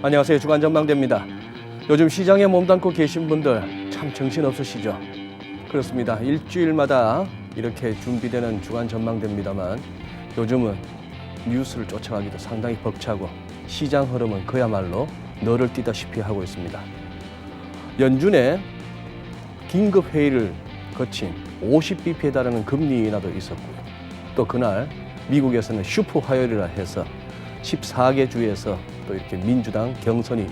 안녕하세요. 주간 전망대입니다. 요즘 시장에 몸담고 계신 분들 참 정신없으시죠? 그렇습니다. 일주일마다 이렇게 준비되는 주간 전망대입니다만 요즘은 뉴스를 쫓아가기도 상당히 벅차고 시장 흐름은 그야말로 너를 뛰다시피 하고 있습니다. 연준에 긴급 회의를 거친 50bp에 달하는 금리 인하도 있었고요. 또 그날 미국에서는 슈퍼 화요일이라 해서 14개 주에서 또 이렇게 민주당 경선이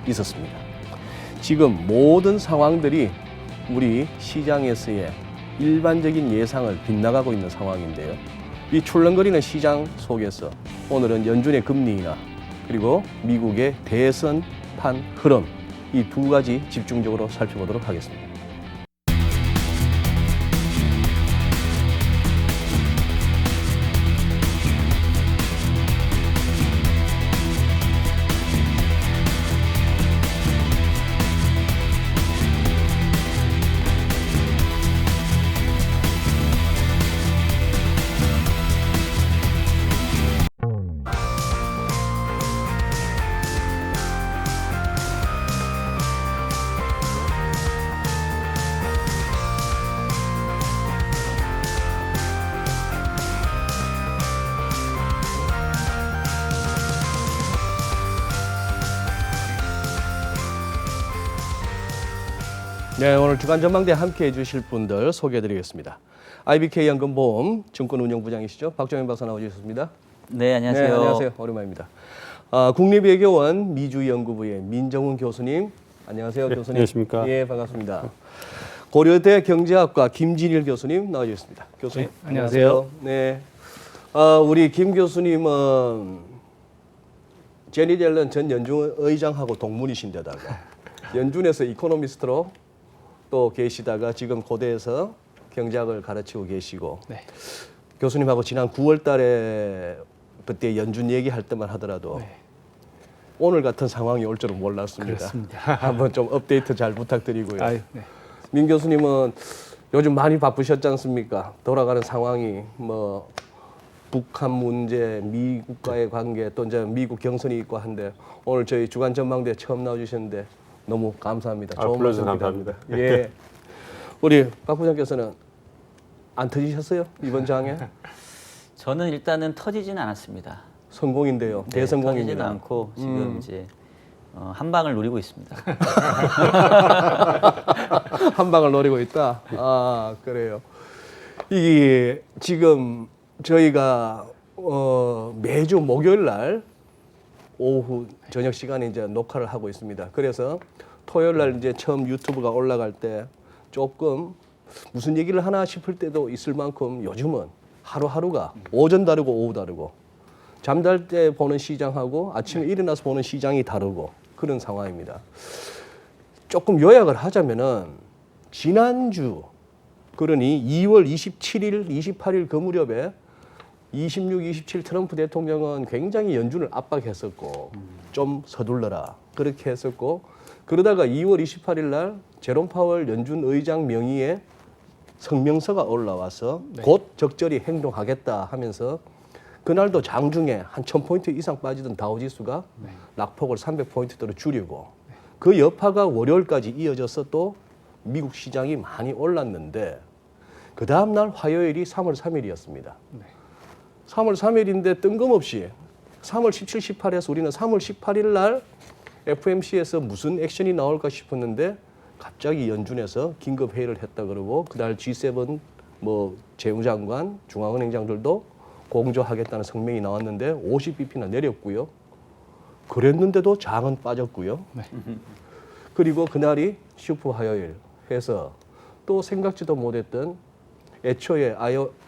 있었습니다. 지금 모든 상황들이 우리 시장에서의 일반적인 예상을 빗나가고 있는 상황인데요. 이 출렁거리는 시장 속에서 오늘은 연준의 금리 인하 그리고 미국의 대선판 흐름 이 두 가지 집중적으로 살펴보도록 하겠습니다. 네, 오늘 주간 전망대 함께 해주실 분들 소개해드리겠습니다. IBK 연금보험 증권운용부장이시죠? 박정현 박사 나와주셨습니다. 네, 안녕하세요. 네, 안녕하세요. 오랜만입니다. 국립외교원 미주연구부의 민정훈 교수님. 안녕하세요, 네, 교수님. 안녕하십니까? 예, 반갑습니다. 고려대 경제학과 김진일 교수님 나와주셨습니다. 교수님. 네, 안녕하세요. 네. 우리 김 교수님은 제니 델런 전 연준 의장하고 동문이신데다가 연준에서 이코노미스트로 또 계시다가 지금 고대에서 경제학을 가르치고 계시고 네. 교수님하고 지난 9월 달에 그때 연준 얘기할 때만 하더라도 네. 오늘 같은 상황이 올 줄은 몰랐습니다. 그렇습니다. 한번 좀 업데이트 잘 부탁드리고요. 아유, 네. 민 교수님은 요즘 많이 바쁘셨지 않습니까? 돌아가는 상황이 뭐 북한 문제, 미국과의 관계 또 이제 미국 경선이 있고 한데 오늘 저희 주간 전망대 처음 나와주셨는데 너무 감사합니다. 좋은 불러주셔서 말씀 감사합니다. 예, 우리 박 부장께서는 안 터지셨어요 이번 장에? 저는 일단은 터지지는 않았습니다. 성공인데요. 네, 대성공입니다. 터지지는 않고 지금 이제 한 방을 노리고 있습니다. 한 방을 노리고 있다. 아 그래요. 이게 지금 저희가 매주 목요일 날 오후 저녁 시간에 이제 녹화를 하고 있습니다. 그래서 토요일 날 이제 처음 유튜브가 올라갈 때 조금 무슨 얘기를 하나 싶을 때도 있을 만큼 요즘은 하루하루가 오전 다르고 오후 다르고 잠잘 때 보는 시장하고 아침에 일어나서 보는 시장이 다르고 그런 상황입니다. 조금 요약을 하자면은 지난주 그러니 2월 27일, 28일 그 무렵에 26, 27 트럼프 대통령은 굉장히 연준을 압박했었고 좀 서둘러라 그렇게 했었고 그러다가 2월 28일 날 제롬 파월 연준 의장 명의의 성명서가 올라와서 곧 적절히 행동하겠다 하면서 그날도 장중에 한 1000포인트 이상 빠지던 다우지수가 낙폭을 300포인트대로 줄이고 그 여파가 월요일까지 이어져서 또 미국 시장이 많이 올랐는데 그 다음 날 화요일이 3월 3일이었습니다. 3월 3일인데 뜬금없이 3월 17, 18에서 우리는 3월 18일 날 FMC에서 무슨 액션이 나올까 싶었는데 갑자기 연준에서 긴급 회의를 했다 그러고 그날 G7 뭐 재무장관, 중앙은행장들도 공조하겠다는 성명이 나왔는데 50bp나 내렸고요. 그랬는데도 장은 빠졌고요. 네. 그리고 그날이 슈퍼 화요일 해서 또 생각지도 못했던 애초에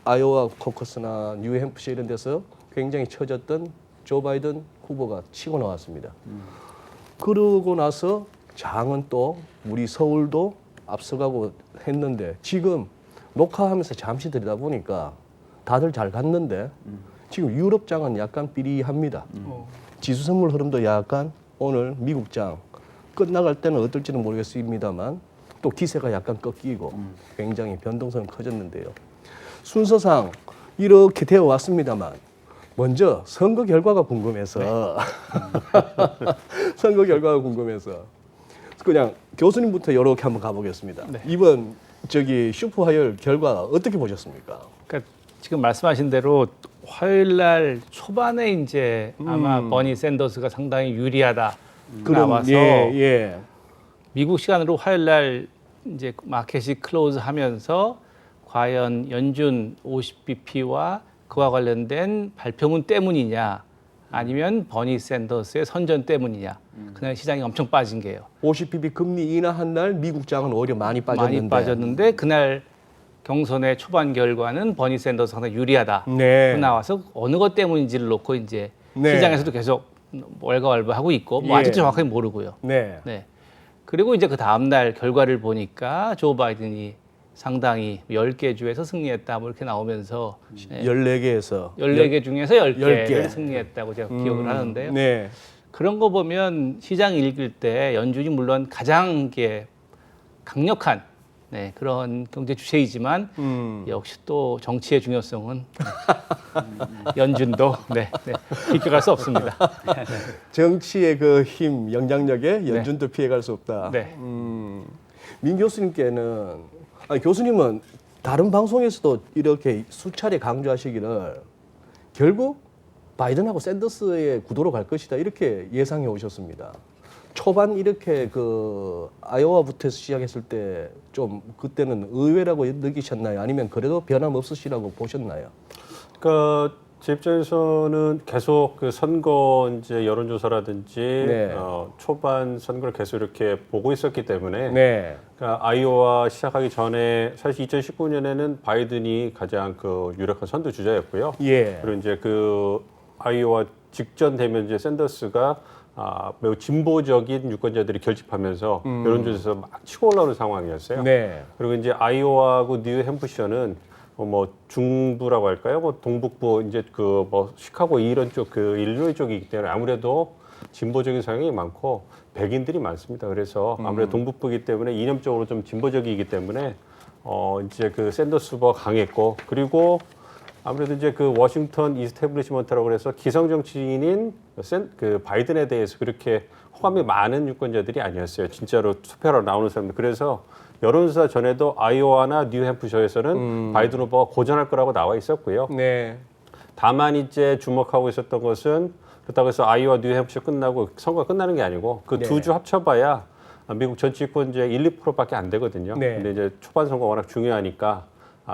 아이오와 코커스나 뉴햄프셔 이런 데서 굉장히 처졌던 조 바이든 후보가 치고 나왔습니다. 그러고 나서 장은 또 우리 서울도 앞서가고 했는데 지금 녹화하면서 잠시 들여다보니까 다들 잘 갔는데 지금 유럽 장은 약간 삐리합니다. 지수 선물 흐름도 약간 오늘 미국 장 끝나갈 때는 어떨지는 모르겠습니다만 또 기세가 약간 꺾이고 굉장히 변동성은 커졌는데요. 순서상 이렇게 되어 왔습니다만 먼저 선거 결과가 궁금해서 선거 결과가 궁금해서 그냥 교수님부터 이렇게 한번 가보겠습니다. 네. 이번 슈퍼화요일 결과 어떻게 보셨습니까? 그러니까 지금 말씀하신 대로 화요일 날 초반에 이제 아마 버니 샌더스가 상당히 유리하다 나와서 예. 미국 시간으로 화요일 날 이제 마켓이 클로즈하면서 과연 연준 50bp와 그와 관련된 발표문 때문이냐 아니면 버니 샌더스의 선전 때문이냐 그날 시장이 엄청 빠진 게요. 50bp 금리 인하한 날 미국장은 오히려 많이 빠졌는데. 많이 빠졌는데 그날 경선의 초반 결과는 버니 샌더스 상당히 유리하다 네. 나와서 어느 것 때문인지를 놓고 이제 네. 시장에서도 계속 월가왈부하고 있고 뭐 예. 아직도 정확하게 모르고요. 네. 네. 그리고 이제 그 다음 날 결과를 보니까 조 바이든이 상당히 10개 주에서 승리했다 뭐 이렇게 나오면서 14개에서 14개 중에서 10개를 10개. 승리했다고 제가 기억을 하는데요. 네. 그런 거 보면 시장이 읽을 때 연준이 물론 가장 게 강력한 그런 경제 주체이지만 역시 또 정치의 중요성은 연준도 비교할 수 없습니다. 정치의 그 힘, 영향력에 연준도 피해갈 수 없다. 네. 민 교수님께는 교수님은 다른 방송에서도 이렇게 수차례 강조하시기를 결국 바이든하고 샌더스의 구도로 갈 것이다 이렇게 예상해 오셨습니다. 초반 이렇게 그 아이오와부터 시작했을 때 좀 그때는 의외라고 느끼셨나요? 아니면 그래도 변함 없으시라고 보셨나요? 그러니까 제 입장에서는 계속 그 선거 이제 여론조사라든지 네. 초반 선거를 계속 이렇게 보고 있었기 때문에 네. 그러니까 아이오와 시작하기 전에 사실 2019년에는 바이든이 가장 그 유력한 선두 주자였고요. 예. 그리고 이제 그 아이오와 직전 되면 이제 샌더스가 매우 진보적인 유권자들이 결집하면서 여론조사에서 막 치고 올라오는 상황이었어요. 네. 그리고 이제 아이오와하고 뉴햄프셔는 뭐 중부라고 할까요? 뭐 동북부 이제 그 뭐 시카고 이런 쪽 그 일리노이 쪽이기 때문에 아무래도 진보적인 성향이 많고 백인들이 많습니다. 그래서 아무래도 동북부이기 때문에 이념적으로 좀 진보적이기 때문에 이제 그 샌더스 후보가 강했고 그리고 아무래도 이제 그 워싱턴 이스태블리시먼트라고 그래서 기성 정치인인 그 바이든에 대해서 그렇게 호감이 많은 유권자들이 아니었어요. 진짜로 투표하러 나오는 사람들. 그래서 여론조사 전에도 아이오와나 뉴햄프셔에서는 바이든 후보가 고전할 거라고 나와 있었고요. 네. 다만 이제 주목하고 있었던 것은 그렇다고 해서 아이오와 뉴햄프셔 끝나고 선거가 끝나는 게 아니고 그 두 주 합쳐봐야 미국 전체권제 1~2%밖에 안 되거든요. 네. 근데 이제 초반 선거 워낙 중요하니까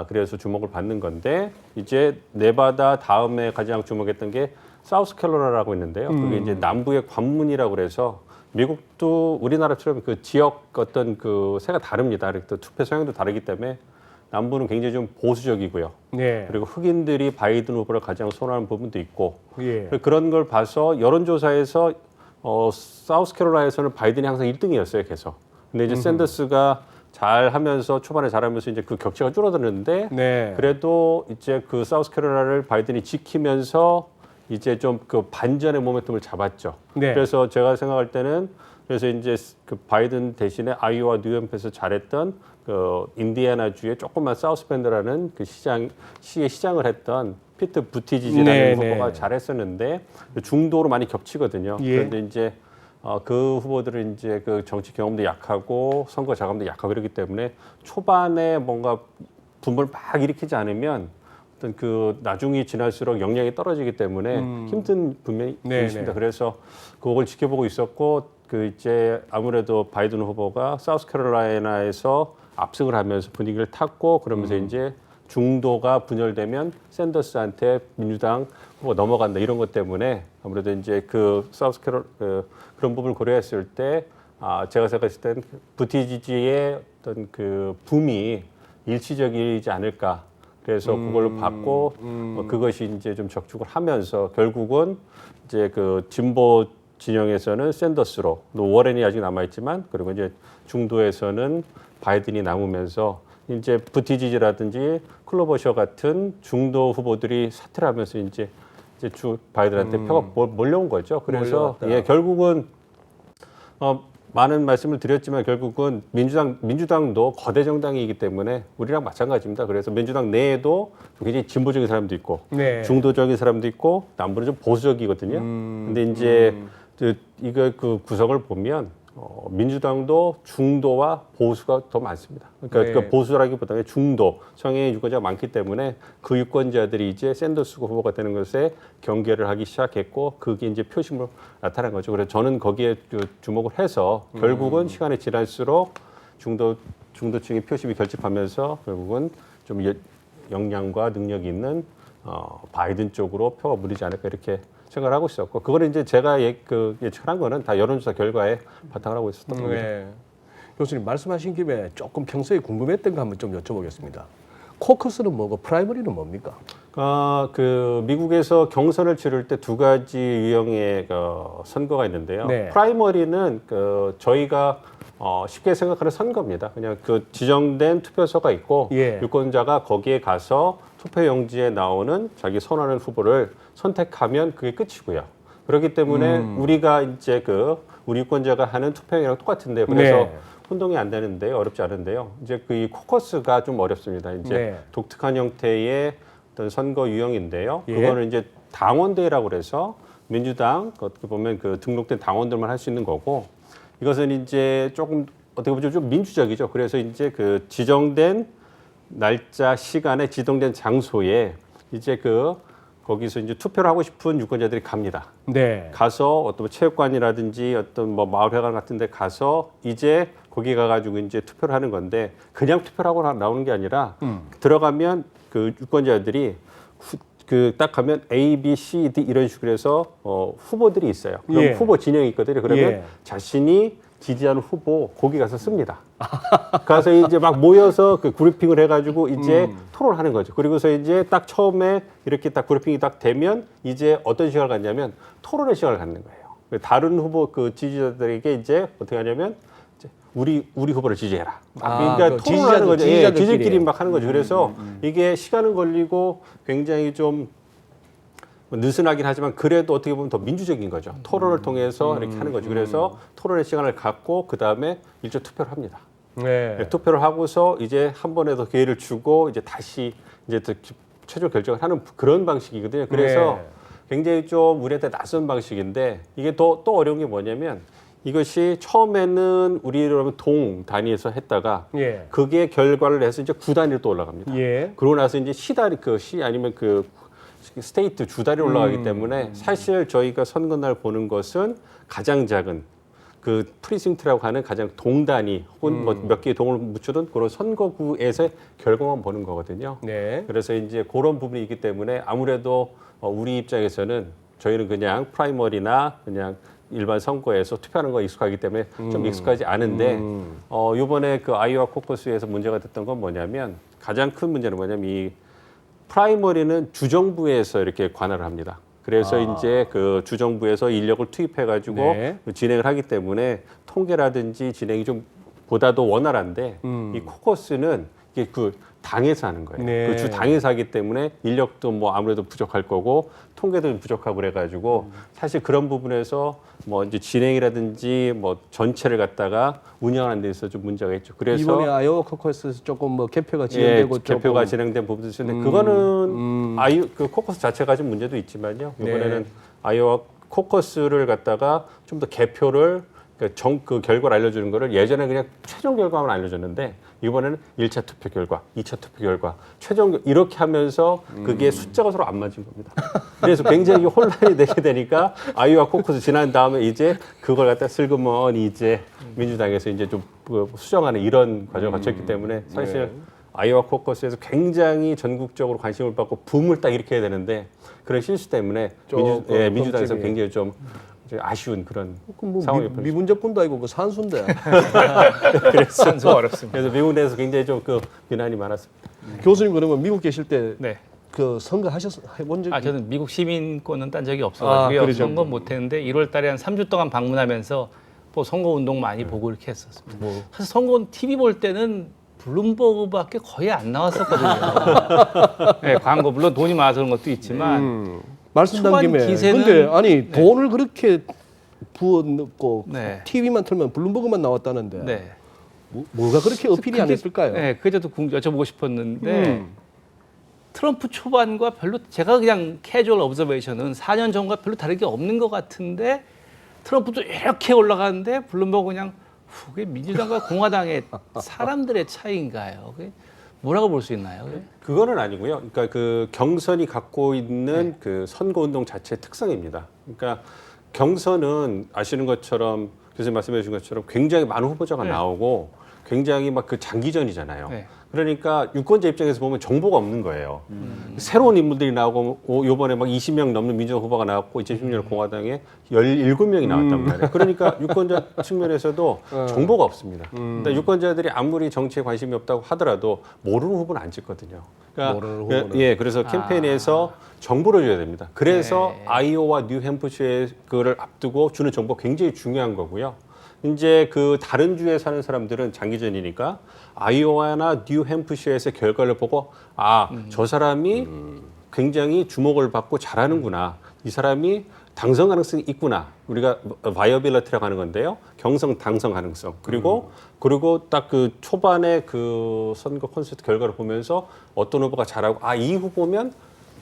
그래서 주목을 받는 건데 이제 네바다 다음에 가장 주목했던 게 사우스캐롤라이나라고 있는데요. 그게 이제 남부의 관문이라고 그래서 미국도 우리나라처럼 그 지역 어떤 그 세가 다릅니다. 또 투표 성향도 다르기 때문에 남부는 굉장히 좀 보수적이고요. 네. 그리고 흑인들이 바이든 후보를 가장 선호하는 부분도 있고 예. 그런 걸 봐서 여론조사에서 사우스캐롤라이나에서는 바이든이 항상 1등이었어요, 계속. 근데 이제 샌더스가 잘하면서 초반에 잘하면서 이제 그 격차가 줄어드는데 네. 그래도 이제 그 사우스캐롤라이나를 바이든이 지키면서 이제 좀 그 반전의 모멘텀을 잡았죠. 네. 그래서 제가 생각할 때는 그래서 이제 그 바이든 대신에 아이오와 뉴햄프에서 잘했던 그 인디애나주의 조그만 사우스밴드라는 그 시의 시장을 했던 피트 부티지지라는 네, 후보가 네. 잘했었는데 중도로 많이 겹치거든요. 예. 그런데 이제 그 후보들은 이제 그 정치 경험도 약하고 선거 자금도 약하고 그렇기 때문에 초반에 뭔가 붐을 막 일으키지 않으면 어떤 그 나중이 지날수록 역량이 떨어지기 때문에 힘든 분명히 네, 있습니다. 네. 그래서 그걸 지켜보고 있었고 그 이제 아무래도 바이든 후보가 사우스캐롤라이나에서 압승을 하면서 분위기를 탔고 그러면서 이제 중도가 분열되면 샌더스한테 민주당 후보가 넘어간다 이런 것 때문에 아무래도 이제 그 그런 부분을 고려했을 때 제가 생각했을 땐 부티지지의 어떤 그 붐이 일시적이지 않을까. 그래서 그걸로 받고 그것이 이제 좀 적축을 하면서 결국은 이제 그 진보 진영에서는 샌더스로 또 워렌이 아직 남아 있지만 그리고 이제 중도에서는 바이든이 남으면서 이제 부티지지라든지 클로버셔 같은 중도 후보들이 사퇴를 하면서 이제 바이든한테 표가 몰려온 거죠. 그래서 몰려왔다. 결국은 많은 말씀을 드렸지만 결국은 민주당도 거대 정당이기 때문에 우리랑 마찬가지입니다. 그래서 민주당 내에도 굉장히 진보적인 사람도 있고 네. 중도적인 사람도 있고 남부는 좀 보수적이거든요. 근데 이제 이거 그 구성을 보면 민주당도 중도와 보수가 더 많습니다. 그러니까 네. 그 보수라기보다는 중도 성향의 유권자가 많기 때문에 그 유권자들이 이제 샌더스 후보가 되는 것에 경계를 하기 시작했고 그게 이제 표심으로 나타난 거죠. 그래서 저는 거기에 주목을 해서 결국은 시간이 지날수록 중도층의 표심이 결집하면서 결국은 좀 역량과 능력이 있는 바이든 쪽으로 표가 몰리지 않을까 이렇게 생각을 하고 있었고 그거는 이제 제가 예측한 거는 다 여론조사 결과에 바탕을 하고 있었던 겁니다. 네. 교수님 말씀하신 김에 조금 평소에 궁금했던 거 한번 좀 여쭤보겠습니다. 코커스는 뭐고 프라이머리는 뭡니까? 그 미국에서 경선을 치를 때 두 가지 유형의 선거가 있는데요. 네. 프라이머리는 저희가 쉽게 생각하는 선거입니다. 그냥 그 지정된 투표소가 있고 예. 유권자가 거기에 가서 투표용지에 나오는 자기 선호하는 후보를 선택하면 그게 끝이고요. 그렇기 때문에 우리가 이제 우리 유권자가 하는 투표용이랑 똑같은데요. 그래서 네. 혼동이 안 되는데요. 어렵지 않은데요. 이제 이 코커스가 좀 어렵습니다. 이제 네. 독특한 형태의 어떤 선거 유형인데요. 예. 그거는 이제 당원대회라고 그래서 민주당 어떻게 보면 그 등록된 당원들만 할 수 있는 거고 이것은 이제 조금 어떻게 보면 좀 민주적이죠. 그래서 이제 그 지정된 날짜, 시간에 지정된 장소에 이제 거기서 이제 투표를 하고 싶은 유권자들이 갑니다. 네. 가서 어떤 체육관이라든지 어떤 뭐 마을회관 같은 데 가서 이제 거기 가가지고 이제 투표를 하는 건데 그냥 투표를 하고 나오는 게 아니라 들어가면 그 유권자들이 딱 가면 A, B, C, D 이런 식으로 해서 후보들이 있어요. 그럼 예. 후보 진영이 있거든요. 그러면 예. 자신이 지지하는 후보 거기 가서 씁니다. 가서 이제 막 모여서 그 그룹핑을 해가지고 이제 토론하는 거죠. 그리고서 이제 딱 처음에 이렇게 딱 그룹핑이 딱 되면 이제 어떤 시간을 갖냐면 토론의 시간을 갖는 거예요. 다른 후보 그 지지자들에게 이제 어떻게 하냐면 이제 우리 후보를 지지해라. 그러니까 그 토론을 하는 거죠. 지지자들끼리 지지자들끼리. 막 하는 거죠. 그래서 이게 시간은 걸리고 굉장히 좀 느슨하긴 하지만 그래도 어떻게 보면 더 민주적인 거죠. 토론을 통해서 이렇게 하는 거죠. 그래서 토론의 시간을 갖고 그 다음에 일조 투표를 합니다. 네. 투표를 하고서 이제 한 번에 더 기회를 주고 이제 다시 이제 또 최종 결정을 하는 그런 방식이거든요. 그래서 네. 굉장히 좀 우리한테 낯선 방식인데 이게 또 어려운 게 뭐냐면 이것이 처음에는 우리로 하면 동 단위에서 했다가 예. 그게 결과를 내서 이제 구 단위로 또 올라갑니다. 예. 그러고 나서 이제 시 아니면 스테이트 주 단위로 올라가기 때문에 사실 저희가 선거날 보는 것은 가장 작은 그 프리싱트라고 하는 가장 동 단위 혹은 뭐 몇 개의 동을 묻혀둔 그런 선거구에서 결과만 보는 거거든요. 네. 그래서 이제 그런 부분이 있기 때문에 아무래도 우리 입장에서는 저희는 그냥 프라이머리나 그냥 일반 선거에서 투표하는 거 익숙하기 때문에 좀 익숙하지 않은데 이번에 그 아이오와 코커스에서 문제가 됐던 건 뭐냐면 가장 큰 문제는 뭐냐면 이 프라이머리는 주정부에서 이렇게 관할을 합니다. 그래서 이제 그 주정부에서 인력을 투입해가지고 네. 진행을 하기 때문에 통계라든지 진행이 좀 보다도 원활한데 이 코커스는 이게 그 당에서 하는 거예요. 네. 그 주 당에서 하기 때문에 인력도 뭐 아무래도 부족할 거고 통계도 부족하고 그래가지고 사실 그런 부분에서 뭐 이제 진행이라든지 뭐 전체를 갖다가 운영하는 데 있어서 좀 문제가 있죠. 그래서 이번에 아이오와 코커스에서 조금 뭐 개표가 진행되고 개표가 조금 진행된 부분도 있는데 그거는 그 코커스 자체가 좀 문제도 있지만요. 이번에는 네. 아이오와 코커스를 갖다가 좀 더 개표를 그 결과를 알려주는 거를 예전에 그냥 최종 결과만 알려줬는데 이번에는 1차 투표 결과, 2차 투표 결과, 이렇게 하면서 그게 숫자가 서로 안 맞은 겁니다. 그래서 굉장히 혼란이 되게 되니까 아이오와 코커스 지난 다음에 이제 그걸 갖다 슬그머니 이제 민주당에서 이제 좀 수정하는 이런 과정을 거쳤기 때문에 사실 네. 아이오와 코커스에서 굉장히 전국적으로 관심을 받고 붐을 딱 일으켜야 되는데 그런 실수 때문에 민주당에서 걱정이. 굉장히 좀 아쉬운 그런 뭐 상황이 미문제뿐도 아니고 그 산수인데. 선수 어렵습니다. 그래서 미국 내에서 굉장히 좀 그 비난이 많았습니다. 교수님 그러면 미국 계실 때 그 네. 선거 해본 적? 저는 미국 시민권은 딴 적이 없어가지고요. 그러죠. 선거 못했는데 1월달에 한 3주 동안 방문하면서 뭐 선거 운동 많이 보고 이렇게 했었습니다. 사실 선거 TV 볼 때는 블룸버그밖에 거의 안 나왔었거든요. 네, 광고 물론 돈이 많아서 그런 것도 있지만 말씀드린 초반 김에 기세는- 근데 아니 돈을 그렇게 부어 넣고 네. TV만 틀면 블룸버그만 나왔다는데 네. 뭐가 그렇게 어필이 안 했을까요? 네, 그게 저도 여쭤보고 싶었는데 트럼프 초반과 별로 제가 그냥 캐주얼 오브저베이션은 4년 전과 별로 다를 게 없는 것 같은데 트럼프도 이렇게 올라가는데 블룸버그 그냥 그게 민주당과 공화당의 사람들의 차이인가요? 그게 뭐라고 볼 수 있나요? 그게? 그거는 아니고요. 그러니까 그 경선이 갖고 있는 그 선거운동 자체의 특성입니다. 그러니까 경선은 아시는 것처럼 교수님 말씀해 주신 것처럼 굉장히 많은 후보자가 네. 나오고 굉장히 막 그 장기전이잖아요. 네. 그러니까 유권자 입장에서 보면 정보가 없는 거예요. 새로운 인물들이 나오고 요번에 막 20명 넘는 민주당 후보가 나왔고 2016년 공화당에 17명이 나왔단 말이에요. 그러니까 유권자 측면에서도 정보가 없습니다. 그러니까 유권자들이 아무리 정치에 관심이 없다고 하더라도 모르는 후보는 안 찍거든요. 그러니까 모르는 후보는. 예, 그래서 캠페인에서 정보를 줘야 됩니다. 그래서 네. 아이오와 뉴햄프셔의 그거를 앞두고 주는 정보가 굉장히 중요한 거고요. 이제 그 다른 주에 사는 사람들은 장기전이니까 아이오와나 뉴햄프셔에서 결과를 보고 저 사람이 굉장히 주목을 받고 잘하는구나. 이 사람이 당선 가능성이 있구나. 우리가 바이어빌리티라고 하는 건데요. 경선 당선 가능성. 그리고 딱 그 초반에 그 선거 콘서트 결과를 보면서 어떤 후보가 잘하고 이 후보면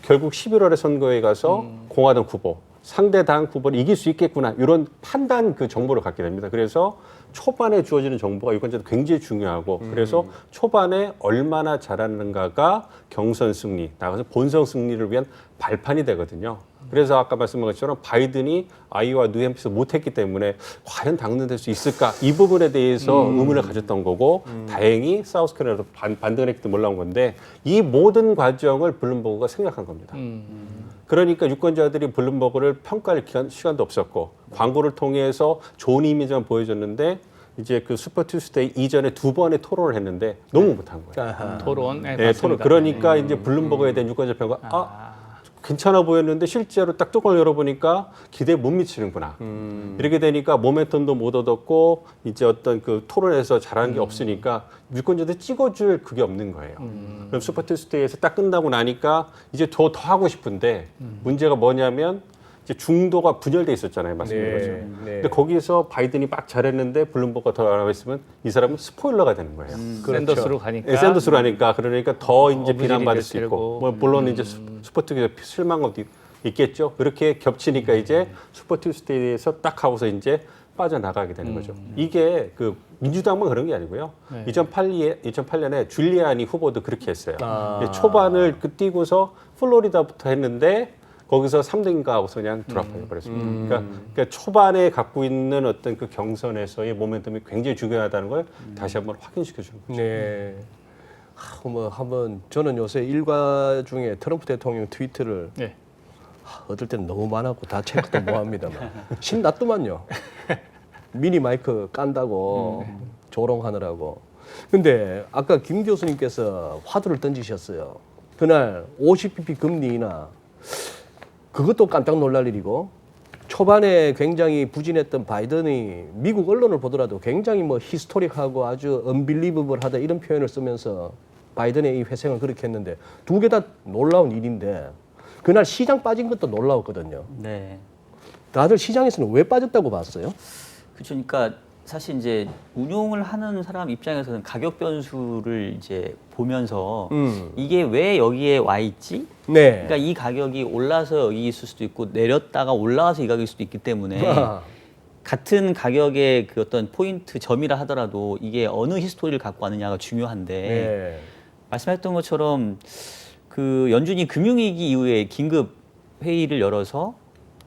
결국 11월에 선거에 가서 공화당 후보 상대 당 후보를 이길 수 있겠구나 이런 판단 그 정보를 갖게 됩니다. 그래서 초반에 주어지는 정보가 유권자도 굉장히 중요하고 그래서 초반에 얼마나 잘하는가가 경선 승리 나가서 본선 승리를 위한 발판이 되거든요. 그래서 아까 말씀한 것처럼 바이든이 아이오와 뉴햄프셔 못했기 때문에 과연 당선될 수 있을까 이 부분에 대해서 의문을 가졌던 거고 다행히 사우스캐롤라이나에서 반등을 했기 때문에 올라온 건데 이 모든 과정을 블룸버그가 생략한 겁니다. 그러니까 유권자들이 블룸버그를 평가할 시간도 없었고 광고를 통해서 좋은 이미지만 보여줬는데 이제 그 슈퍼 투스데이 이전에 2번의 토론을 했는데 너무 못한 거예요. 아하. 토론. 네, 네, 토론. 맞습니다. 그러니까 이제 블룸버그에 대한 유권자 평가 괜찮아 보였는데 실제로 딱 뚜껑을 열어보니까 기대에 못 미치는구나. 이렇게 되니까 모멘텀도 못 얻었고 이제 어떤 그 토론에서 잘하는 게 없으니까 유권자들 찍어줄 그게 없는 거예요. 그럼 슈퍼 투스데이에서 딱 끝나고 나니까 이제 더 하고 싶은데 문제가 뭐냐면 이제 중도가 분열돼 있었잖아요. 말씀드린 네, 거죠. 네. 근데 거기서 바이든이 막 잘했는데 블룸버그가 더 알아가 있으면 이 사람은 스포일러가 되는 거예요. 샌더스로 가니까. 예, 샌더스로 하니까 그러니까 더 이제 어부질이 비난받을 이제 수 있고 들고. 뭐 물론 이제 슈퍼투스데이 실망감도 있겠죠. 그렇게 겹치니까 이제 슈퍼투스데이에서 딱 하고서 이제 빠져나가게 되는 거죠. 이게 그 민주당만 그런 게 아니고요. 네. 2008년에 줄리아니 후보도 그렇게 했어요. 초반을 뛰고서 플로리다부터 했는데 거기서 3등인가 하고서 그냥 드랍해 버렸습니다. 그러니까 초반에 갖고 있는 어떤 그 경선에서의 모멘텀이 굉장히 중요하다는 걸 다시 한번 확인시켜 주는 거죠. 네. 뭐 한번 저는 요새 일과 중에 트럼프 대통령 트위터를 네. 어떨 때는 너무 많았고 다 체크도 뭐 합니다만 신났더만요. 미니 마이크 깐다고 조롱하느라고. 근데 아까 김 교수님께서 화두를 던지셨어요. 그날 50bp 금리 인하 그것도 깜짝 놀랄 일이고 초반에 굉장히 부진했던 바이든이 미국 언론을 보더라도 굉장히 뭐 히스토릭하고 아주 언빌리버블하다 이런 표현을 쓰면서 바이든의 이 회생을 그렇게 했는데 두 개 다 놀라운 일인데 그날 시장 빠진 것도 놀라웠거든요. 네. 다들 시장에서는 왜 빠졌다고 봤어요? 그렇죠. 그러니까 사실 이제 운용을 하는 사람 입장에서는 가격 변수를 이제 보면서 이게 왜 여기에 와 있지? 네. 그러니까 이 가격이 올라서 여기 있을 수도 있고 내렸다가 올라와서 이 가격일 수도 있기 때문에 같은 가격의 그 어떤 포인트 점이라 하더라도 이게 어느 히스토리를 갖고 왔느냐가 중요한데 네. 말씀하셨던 것처럼 그 연준이 금융위기 이후에 긴급 회의를 열어서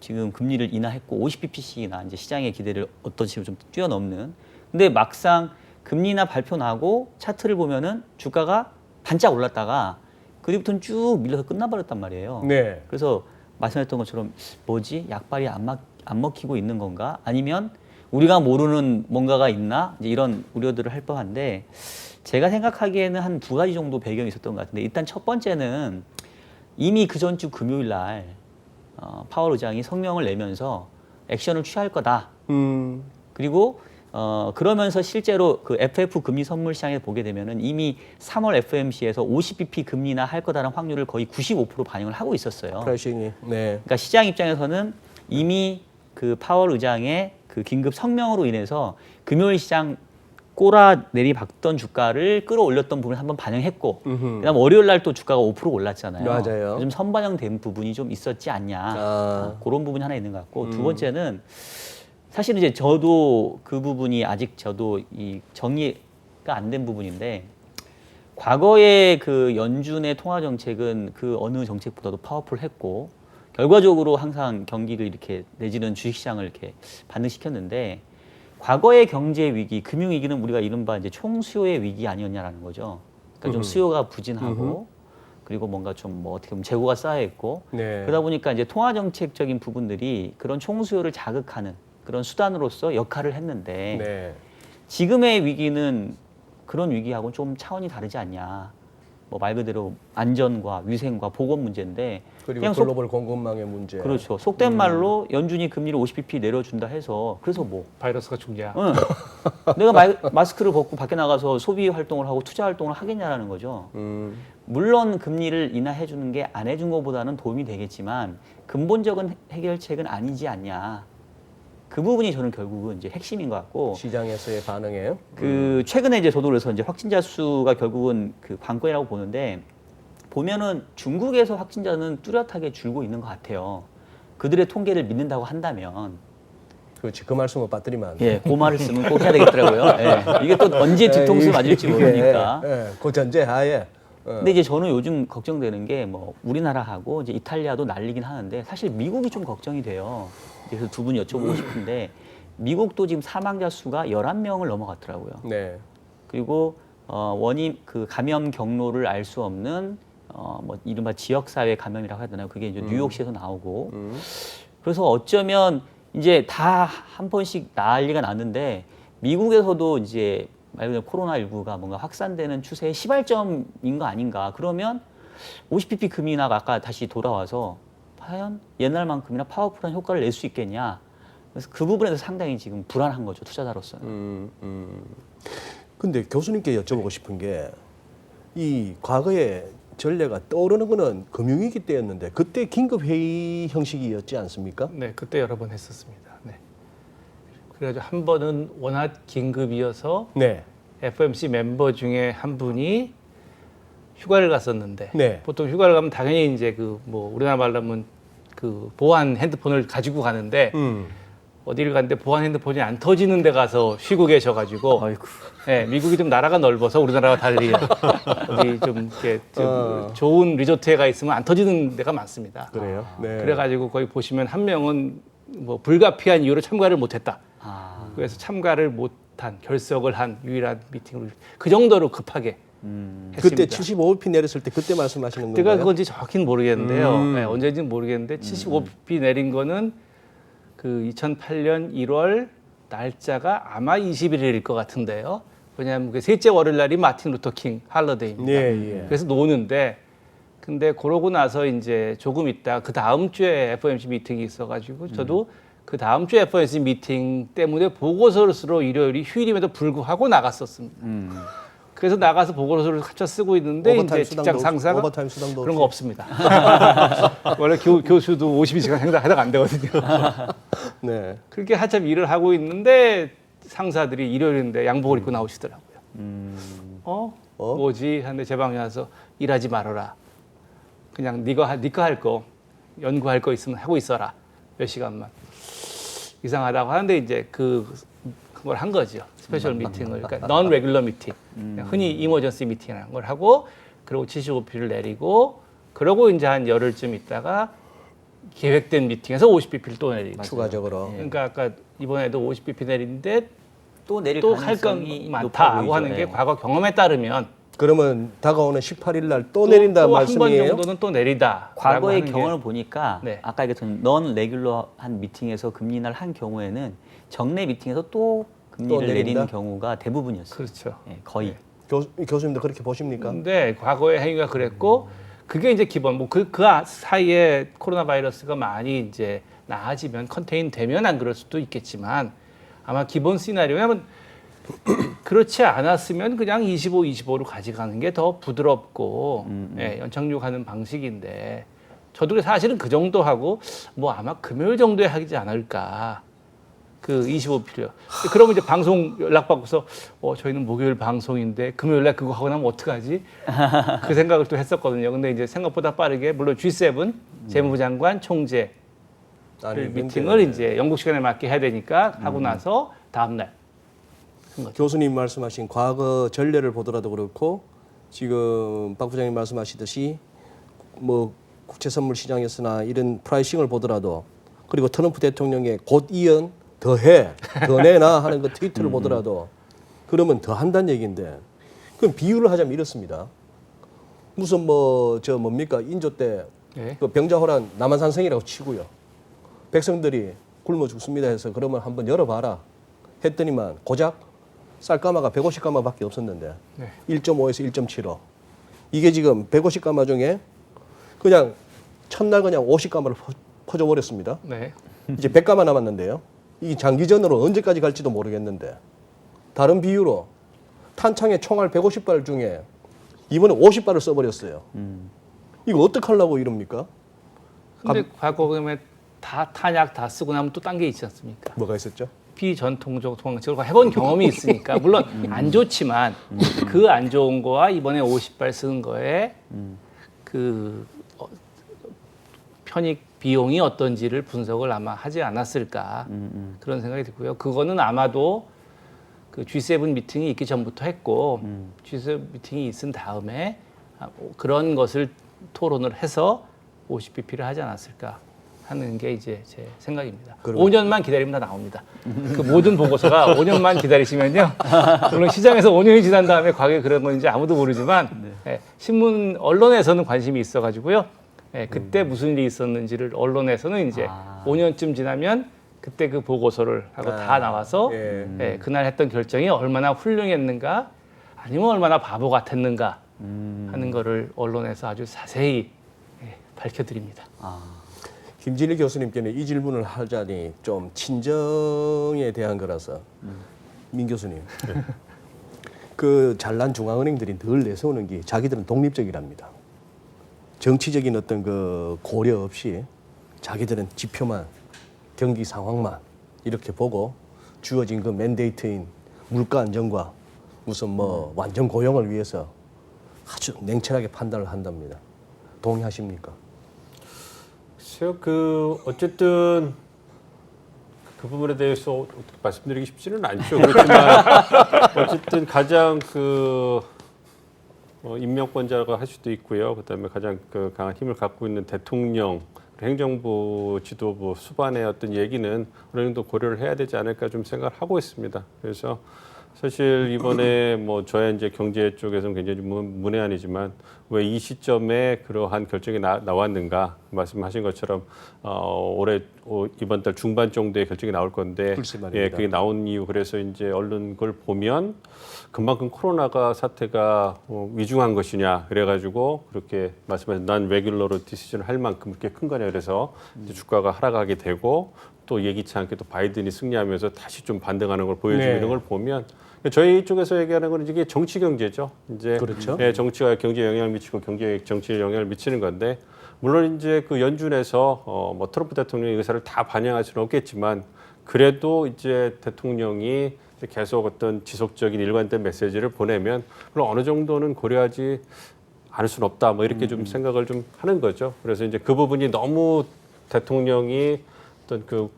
지금 금리를 인하했고 50bp씩이나 이제 시장의 기대를 어떤 식으로 좀 뛰어넘는. 근데 막상 금리 인하 발표 나고 차트를 보면은 주가가 반짝 올랐다가 그뒤부터는 쭉 밀려서 끝나버렸단 말이에요. 네. 그래서 말씀하셨던 것처럼 뭐지 약발이 안 먹히고 있는 건가? 아니면 우리가 모르는 뭔가가 있나? 이제 이런 우려들을 할 법한데 제가 생각하기에는 한 2가지 정도 배경이 있었던 것 같은데 일단 첫 번째는 이미 그 전주 금요일 날 파월 의장이 성명을 내면서 액션을 취할 거다. 그리고 그러면서 실제로 그 FF 금리 선물 시장에 보게 되면은 이미 3월 FMC에서 50bp 금리 인하 할 거다라는 확률을 거의 95% 반영을 하고 있었어요. 프라이싱이. 네. 그러니까 시장 입장에서는 이미 그 파월 의장의 그 긴급 성명으로 인해서 금요일 시장 꼬라 내리박던 주가를 끌어올렸던 부분을 한번 반영했고 그다음 월요일 날 또 주가가 5% 올랐잖아요. 맞아요. 좀 선반영된 부분이 좀 있었지 않냐. 그런 부분이 하나 있는 것 같고 두 번째는 사실은 이제 저도 그 부분이 아직 저도 이 정리가 안 된 부분인데 과거의 그 연준의 통화 정책은 그 어느 정책보다도 파워풀했고 결과적으로 항상 경기를 이렇게 내지는 주식시장을 이렇게 반등시켰는데 과거의 경제 위기, 금융 위기는 우리가 이른바 이제 총수요의 위기 아니었냐라는 거죠. 그러니까 좀 수요가 부진하고 그리고 뭔가 좀 뭐 어떻게 보면 재고가 쌓여 있고 네. 그러다 보니까 이제 통화 정책적인 부분들이 그런 총수요를 자극하는 그런 수단으로서 역할을 했는데 네. 지금의 위기는 그런 위기하고는 좀 차원이 다르지 않냐. 뭐 말 그대로 안전과 위생과 보건 문제인데 그리고 그냥 글로벌 공급망의 문제. 그렇죠. 속된 말로 연준이 금리를 50bp 내려준다 해서 그래서 뭐 바이러스가 죽냐? 응. 내가 마스크를 벗고 밖에 나가서 소비 활동을 하고 투자 활동을 하겠냐라는 거죠. 물론 금리를 인하해 주는 게 안 해준 것보다는 도움이 되겠지만 근본적인 해결책은 아니지 않냐. 그 부분이 저는 결국은 이제 핵심인 것 같고 시장에서의 반응에. 그 최근에 이제 저도 그래서 이제 확진자 수가 결국은 그 관건이라고 보는데 보면은 중국에서 확진자는 뚜렷하게 줄고 있는 것 같아요. 그들의 통계를 믿는다고 한다면 그렇지. 그 말씀을 빠뜨리면 안 돼. 예, 그 말을 쓰면 꼭 해야 되겠더라고요. 예, 이게 또 언제 뒤통수 맞을지 모르니까. 그 전제 하에. 근데 이제 저는 요즘 걱정되는 게 뭐 우리나라하고 이제 이탈리아도 난리긴 하는데 사실 미국이 좀 걱정이 돼요. 그래서 두 분 여쭤보고 싶은데 미국도 지금 사망자 수가 11명을 넘어갔더라고요. 네. 그리고 원인 그 감염 경로를 알 수 없는 뭐 이른바 지역사회 감염이라고 해야 되나요? 그게 이제 뉴욕시에서 나오고 그래서 어쩌면 이제 다 한 번씩 난리가 났는데 미국에서도 이제 말 그대로 코로나19가 뭔가 확산되는 추세의 시발점인 거 아닌가? 그러면 50bp 금리 인하가 아까 다시 돌아와서 과연 옛날만큼이나 파워풀한 효과를 낼 수 있겠냐? 그래서 그 부분에서 상당히 지금 불안한 거죠, 투자자로서는. 근데 교수님께 여쭤보고 싶은 게 이 과거에 전례가 떠오르는 거는 금융위기 때였는데 그때 긴급회의 형식이었지 않습니까? 네, 그때 여러 번 했었습니다. 네. 그래가지고 한 번은 워낙 긴급이어서 네. FOMC 멤버 중에 한 분이 휴가를 갔었는데 네. 보통 휴가를 가면 당연히 이제 그 뭐 우리나라 말로 하면 그 보안 핸드폰을 가지고 가는데 어디를 갔는데 보안 핸드폰이 안 터지는 데 가서 쉬고 계셔가지고 아이고. 네, 미국이 좀 나라가 넓어서 우리나라와 달리 어디 좀 이렇게 좀 좋은 리조트에 가 있으면 안 터지는 데가 많습니다. 그래요? 네. 그래가지고 거기 보시면 한 명은 뭐 불가피한 이유로 참가를 못했다. 아, 그래서 참가를 못한 결석을 한 유일한 미팅으로 그 정도로 급하게 했습니다. 그때 75p 내렸을 때 그때 말씀하시는 그때가 건가요? 그건지 정확히는 모르겠는데요. 네, 언제인지는 모르겠는데 75p 내린 거는 그 2008년 1월 날짜가 아마 21일일 것 같은데요. 왜냐하면 그 셋째 월요일 날이 마틴 루터 킹 할러데이입니다. 예, 예. 그래서 노는데 근데 그러고 나서 이제 조금 있다 그 다음 주에 FOMC 미팅이 있어가지고 저도 그 다음 주에 FOMC 미팅 때문에 보고서를 쓰러 일요일이 휴일임에도 불구하고 나갔었습니다. 그래서 나가서 보고서를 갖춰 쓰고 있는데 오버타임 이제 직장 수당도 상사가 오버타임 수당도 그런 없이. 거 없습니다. 원래 교수도 52시간 해당 안 되거든요. 네. 그렇게 한참 일을 하고 있는데 상사들이 일요일인데 양복을 입고 나오시더라고요. 뭐지? 하는데 제 방에 와서 일하지 말아라. 그냥 네가 할 거 연구할 거 있으면 하고 있어라. 몇 시간만. 이상하다고 하는데 이제 그걸 한 거죠. 스페셜 미팅을. 그러니까 non regular 미팅. 흔히 이머전시 미팅이라는 걸 하고 그리고 75p를 내리고 그러고 이제 한 열흘쯤 있다가 계획된 미팅에서 50bp를 또 내리고. 추가적으로. 그러니까 아까 이번에도 50bp 내리는데 또 내릴 또 할 건 가능성이 많다고 높아 하는 보이죠. 게 과거 경험에 따르면 그러면 다가오는 18일 날 또 내린다 또 한 번 말씀이에요? 정도는 또 내리다. 과거의 경험을 보니까 네. 아까 얘기했던 넌 레귤러한 미팅에서 금리 인하를 한 경우에는 정례 미팅에서 또 금리를 내린다? 내리는 경우가 대부분이었어요. 그렇죠. 예, 거의. 교수님도 그렇게 보십니까? 근데 과거의 행위가 그랬고 그게 이제 기본 뭐 그 사이에 코로나 바이러스가 많이 이제 나아지면 컨테인 되면 안 그럴 수도 있겠지만 아마 기본 시나리오냐면 그렇지 않았으면 그냥 25로 가져가는 게 더 부드럽고 예, 연착륙하는 방식인데 저도 사실은 그 정도 하고 뭐 아마 금요일 정도에 하지 않을까 그 25p요. 그러면 이제 방송 연락 받고서 저희는 목요일 방송인데 금요일 날 그거 하고 나면 어떡하지? 그 생각을 또 했었거든요. 근데 이제 생각보다 빠르게 물론 G7 재무부 장관 총재 아니, 미팅을 근데 이제 영국 시간에 맞게 해야 되니까 하고 나서 다음 날 한 거죠. 교수님 말씀하신 과거 전례를 보더라도 그렇고 지금 박 부장님 말씀하시듯이 뭐 국채 선물 시장에서나 이런 프라이싱을 보더라도 그리고 트럼프 대통령의 곧 이은 더해 더 내나 하는 그 트위터를 보더라도 그러면 더 한다는 얘기인데 그럼 비유를 하자면 이렇습니다. 무슨 뭐 저 뭡니까 인조 때 네. 그 병자호란 남한산성이라고 치고요. 백성들이 굶어 죽습니다 해서 그러면 한번 열어봐라 했더니만 고작 쌀가마가 150가마밖에 없었는데 네. 1.5에서 1.75 이게 지금 150가마 중에 그냥 첫날 그냥 50가마를 퍼져버렸습니다. 네. 이제 100가마 남았는데요. 이 장기전으로 언제까지 갈지도 모르겠는데 다른 비유로 탄창에 총알 150발 중에 이번에 50발을 써버렸어요. 이거 어떡하려고 이럽니까? 근데 과거 그러면 다 탄약 다 쓰고 나면 또 딴 게 있지 않습니까? 뭐가 있었죠? 비전통적 도망치고 해본 경험이 있으니까 물론 안 좋지만 그 안 좋은 거와 이번에 50발 쓰는 거에 그 편익 비용이 어떤지를 분석을 아마 하지 않았을까 그런 생각이 들고요. 그거는 아마도 그 G7 미팅이 있기 전부터 했고 G7 미팅이 있은 다음에 그런 것을 토론을 해서 50BP를 하지 않았을까 하는 게 이제 제 생각입니다. 5년만 기다리면 다 나옵니다. 그 모든 보고서가 5년만 기다리시면요. 물론 시장에서 5년이 지난 다음에 과거에 그런 건지 아무도 모르지만 예, 신문 언론에서는 관심이 있어가지고요. 예, 그때 무슨 일이 있었는지를 언론에서는 이제 5년쯤 지나면 그때 그 보고서를 하고 다 나와서 예, 그날 했던 결정이 얼마나 훌륭했는가 아니면 얼마나 바보 같았는가 하는 거를 언론에서 아주 자세히 예, 밝혀드립니다. 김진일 교수님께는 이 질문을 하자니 좀 친정에 대한 거라서 민 교수님 그 잘난 중앙은행들이 늘 내세우는 게 자기들은 독립적이랍니다. 정치적인 어떤 그 고려 없이 자기들은 지표만 경기 상황만 이렇게 보고 주어진 그 맨데이트인 물가 안정과 무슨 뭐 완전 고용을 위해서 아주 냉철하게 판단을 한답니다. 동의하십니까? 글쎄요, 어쨌든 그 부분에 대해서 어떻게 말씀드리기 쉽지는 않죠. 그렇지만 어쨌든 가장 임명권자가 할 수도 있고요. 그다음에 가장 강한 힘을 갖고 있는 대통령, 행정부 지도부 수반의 어떤 얘기는 어느 정도 고려를 해야 되지 않을까 좀 생각을 하고 있습니다. 그래서 사실 이번에 뭐 저의 이제 경제 쪽에서는 굉장히 문외한이지만 왜 이 시점에 그러한 결정이 나왔는가 말씀하신 것처럼 올해 이번 달 중반 정도에 결정이 나올 건데 예, 그게 나온 이유 그래서 이제 언론 걸 보면 그만큼 코로나가 사태가 위중한 것이냐 그래가지고 그렇게 말씀하신 난 레귤러로 디시전을 할 만큼 그렇게 큰 거냐 그래서 이제 주가가 하락하게 되고 또 예기치 않게 또 바이든이 승리하면서 다시 좀 반등하는 걸 보여주고 이런 걸 보면 저희 쪽에서 얘기하는 건 이게 정치 경제죠. 이제 그렇죠. 예, 정치가 경제에 영향을 미치고 정치에 영향을 미치는 건데 물론 이제 그 연준에서 뭐 트럼프 대통령의 의사를 다 반영할 수는 없겠지만 그래도 이제 대통령이 이제 계속 어떤 지속적인 일관된 메시지를 보내면 그럼 어느 정도는 고려하지 않을 수는 없다. 뭐 이렇게 좀 생각을 좀 하는 거죠. 그래서 이제 그 부분이 너무 대통령이 어떤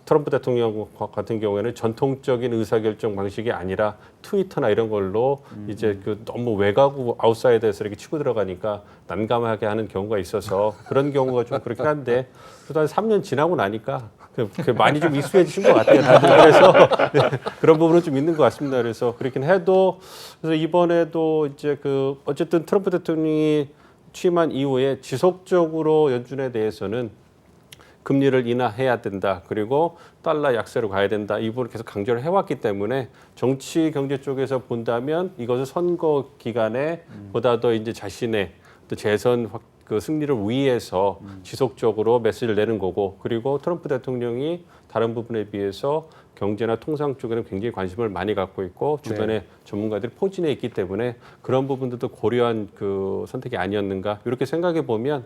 트럼프 대통령 같은 경우에는 전통적인 의사결정 방식이 아니라 트위터나 이런 걸로 이제 너무 외곽 아웃사이더에서 이렇게 치고 들어가니까 난감하게 하는 경우가 있어서 그런 경우가 좀 그렇긴 한데 그래도 한 3년 지나고 나니까 많이 좀 익숙해지신 것 같아요. 다들 그래서 그런 부분은 좀 있는 것 같습니다. 그래서 그렇긴 해도 그래서 이번에도 이제 어쨌든 트럼프 대통령이 취임한 이후에 지속적으로 연준에 대해서는 금리를 인하해야 된다. 그리고 달러 약세로 가야 된다. 이 부분을 계속 강조를 해왔기 때문에 정치 경제 쪽에서 본다면 이것을 선거 기간에 보다 더 이제 자신의 또 재선 승리를 위해서 지속적으로 메시지를 내는 거고 그리고 트럼프 대통령이 다른 부분에 비해서 경제나 통상 쪽에는 굉장히 관심을 많이 갖고 있고 주변에 전문가들이 포진해 있기 때문에 그런 부분들도 고려한 선택이 아니었는가 이렇게 생각해 보면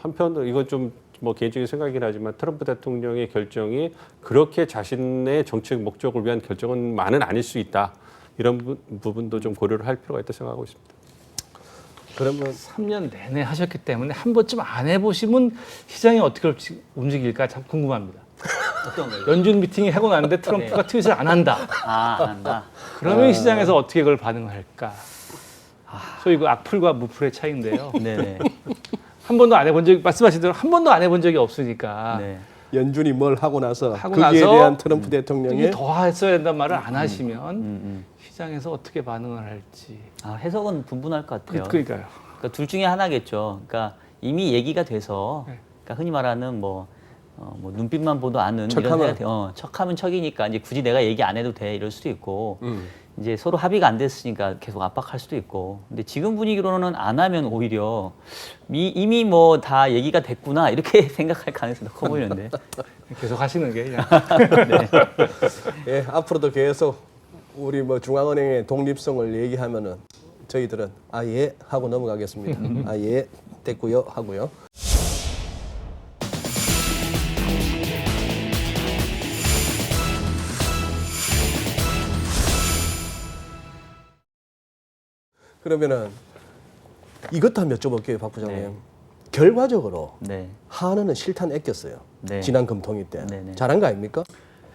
한편으로 이건 좀 뭐 개인적인 생각이긴 하지만 트럼프 대통령의 결정이 그렇게 자신의 정책 목적을 위한 결정은만은 아닐 수 있다. 이런 부분도 좀 고려를 할 필요가 있다고 생각하고 있습니다. 그러면 3년 내내 하셨기 때문에 한 번쯤 안 해보시면 시장이 어떻게 움직일까 참 궁금합니다. 어떤 거요? 연준 미팅이 하고 났는데 트럼프가 트윗을 안 한다. 안 한다. 그러면 시장에서 어떻게 그걸 반응할까? 소위 그 악플과 무플의 차이인데요. 네네. 한 번도 안 해본 적이 말씀하신 대로 한 번도 안 해본 적이 없으니까 네. 연준이 뭘 하고 나서 하고 거기에 나서 대한 트럼프 대통령의 더 했어야 된다는 말을 안 하시면 시장에서 어떻게 반응을 할지. 해석은 분분할 것 같아요. 그러니까요. 그러니까 둘 중에 하나겠죠. 그러니까 이미 얘기가 돼서, 네. 그러니까 흔히 말하는 뭐 눈빛만 보도 아는 척하면. 이런 생각, 척하면 척이니까 이제 굳이 내가 얘기 안 해도 돼 이럴 수도 있고, 이제 서로 합의가 안 됐으니까 계속 압박할 수도 있고. 근데 지금 분위기로는 안 하면 오히려 이미 뭐 다 얘기가 됐구나 이렇게 생각할 가능성이 더 커 보이는데. 계속 하시는 게 그냥. 예, 앞으로도 계속 우리 뭐 중앙은행의 독립성을 얘기하면은 저희들은 예 하고 넘어가겠습니다. 예 됐고요 하고요. 그러면은 이것도 한번 여쭤볼게요, 박 부장님. 네. 결과적으로 네. 한은은 실탄 아꼈어요. 네. 지난 금통위 때. 네네. 잘한 거 아닙니까?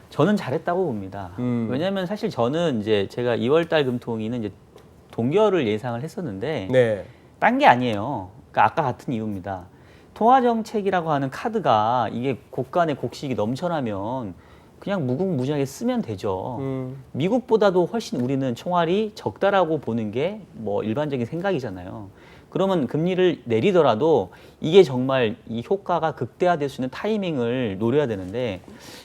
저는 잘했다고 봅니다. 왜냐하면 사실 저는 이제 제가 2월달 금통위는 이제 동결을 예상을 했었는데 네. 딴 게 아니에요. 그러니까 아까 같은 이유입니다. 통화 정책이라고 하는 카드가 이게 곡간에 곡식이 넘쳐나면 그냥 무궁무진하게 쓰면 되죠. 미국보다도 훨씬 우리는 총알이 적다라고 보는 게 뭐 일반적인 생각이잖아요. 그러면 금리를 내리더라도 이게 정말 이 효과가 극대화될 수 있는 타이밍을 노려야 되는데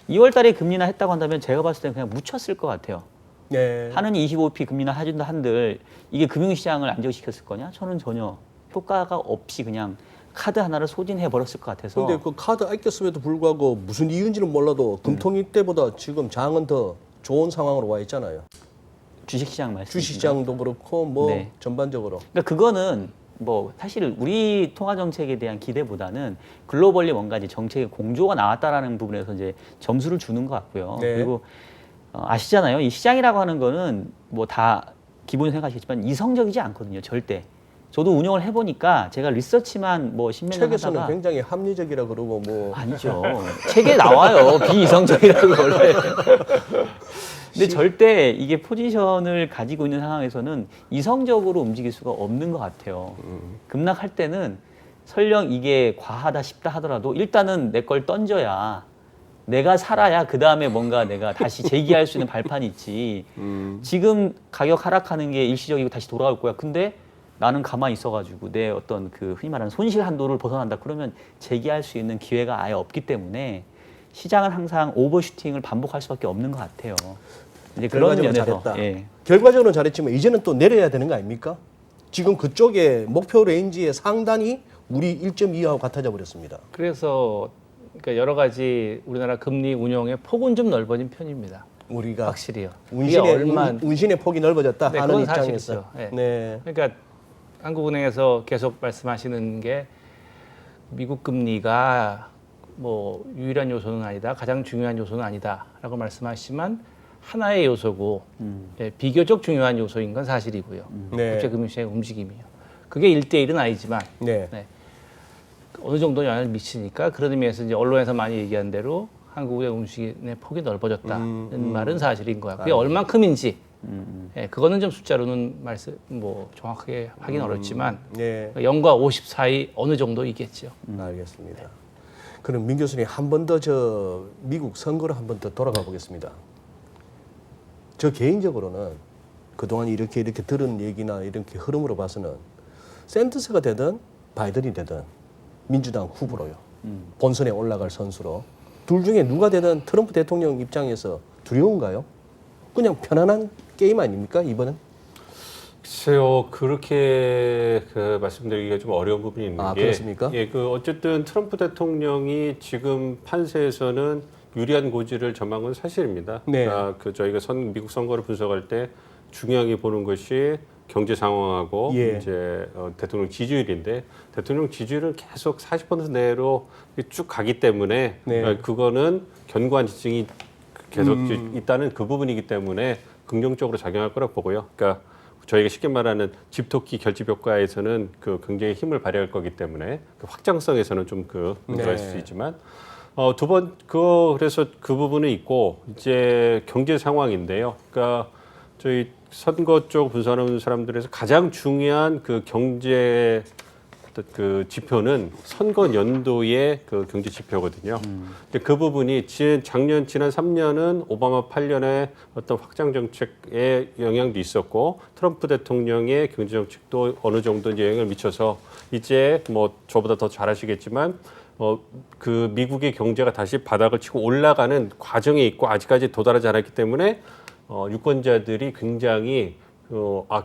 2월 달에 금리나 했다고 한다면 제가 봤을 때는 그냥 묻혔을 것 같아요. 네. 하느니 25p 금리나 해준다 한들 이게 금융시장을 안정시켰을 거냐? 저는 전혀 효과가 없이 그냥 카드 하나를 소진해 버렸을 것 같아서. 근데 그 카드 아꼈음에도 불구하고 무슨 이유인지는 몰라도 금통위 때보다 지금 장은 더 좋은 상황으로 와 있잖아요. 주식시장 말씀. 주식시장도 그렇고 뭐 네. 전반적으로. 그러니까 그거는 뭐 사실 우리 통화 정책에 대한 기대보다는 글로벌리 뭔가 이제 정책의 공조가 나왔다라는 부분에서 이제 점수를 주는 것 같고요. 네. 그리고 아시잖아요. 이 시장이라고 하는 거는 뭐 다 기본 생각하시겠지만 이성적이지 않거든요. 절대. 저도 운영을 해보니까 제가 리서치만 뭐 십몇 년 책에서는 하다가 굉장히 합리적이라 그러고 뭐 아니죠. 책에 나와요. 비이성적이라고 원래. 근데 절대 이게 포지션을 가지고 있는 상황에서는 이성적으로 움직일 수가 없는 것 같아요. 급락할 때는 설령 이게 과하다 싶다 하더라도 일단은 내 걸 던져야 내가 살아야 그 다음에 뭔가 내가 다시 재기할 수 있는 발판이 있지. 지금 가격 하락하는 게 일시적이고 다시 돌아올 거야. 근데 나는 가만히 있어가지고 내 어떤 그 흔히 말하는 손실 한도를 벗어난다 그러면 재기할 수 있는 기회가 아예 없기 때문에 시장은 항상 오버슈팅을 반복할 수밖에 없는 것 같아요. 이제 그런 결과적으로 면에서 잘했다. 예. 결과적으로는 잘했지만 이제는 또 내려야 되는 거 아닙니까? 지금 그쪽에 목표 레인지의 상단이 우리 1.2하고 같아져 버렸습니다. 그래서 그러니까 여러 가지 우리나라 금리 운용의 폭은 좀 넓어진 편입니다. 우리가 확실히요. 이게 운신의 폭이 넓어졌다 네, 하는 그건 입장에서. 사실이죠. 네. 네. 그러니까 한국은행에서 계속 말씀하시는 게 미국 금리가 뭐 유일한 요소는 아니다, 가장 중요한 요소는 아니다라고 말씀하시지만 하나의 요소고 예, 비교적 중요한 요소인 건 사실이고요. 네. 국제금융시장의 움직임이요. 그게 1대1은 아니지만 네. 네. 어느 정도 영향을 미치니까 그런 의미에서 이제 언론에서 많이 얘기한 대로 한국의 움직임의 폭이 넓어졌다는 말은 사실인 거야. 그게 얼만큼인지 예, 그거는 좀 숫자로는 말씀 뭐 정확하게 하긴 어렵지만 네. 0과 50 사이 어느 정도이겠죠. 알겠습니다. 그럼 민 교수님 한 번 더 저 미국 선거로 한 번 더 돌아가 보겠습니다. 저 개인적으로는 그동안 이렇게 들은 얘기나 이렇게 흐름으로 봐서는 샌더스가 되든 바이든이 되든 민주당 후보로요. 본선에 올라갈 선수로 둘 중에 누가 되든 트럼프 대통령 입장에서 두려운가요? 그냥 편안한 게임 아닙니까 이번엔? 글쎄요, 그렇게 말씀드리기가 좀 어려운 부분이 있는 게. 그렇습니까? 예, 어쨌든 트럼프 대통령이 지금 판세에서는 유리한 고지를 전망한 건 사실입니다. 네. 저희가 미국 선거를 분석할 때 중요하게 보는 것이 경제 상황하고 예. 이제 대통령 지지율인데 대통령 지지율은 계속 40% 내로 쭉 가기 때문에 네. 그거는 견고한 지층이 계속 있다는 그 부분이기 때문에 긍정적으로 작용할 거라고 보고요. 그러니까 저희가 쉽게 말하는 집토끼 결집 효과에서는 그 굉장히 힘을 발휘할 거기 때문에 그 확장성에서는 좀 그 문제가 있을 수 있지만 그래서 그 부분은 있고 이제 경제 상황인데요. 그러니까 저희 선거 쪽 분석하는 사람들에서 가장 중요한 그 경제 그 지표는 선거 연도의 그 경제 지표거든요. 근데 그 부분이 지난 3년은 오바마 8년의 어떤 확장 정책의 영향도 있었고 트럼프 대통령의 경제 정책도 어느 정도 이제 영향을 미쳐서 이제 뭐 저보다 더 잘 아시겠지만 그 미국의 경제가 다시 바닥을 치고 올라가는 과정에 있고 아직까지 도달하지 않았기 때문에 유권자들이 굉장히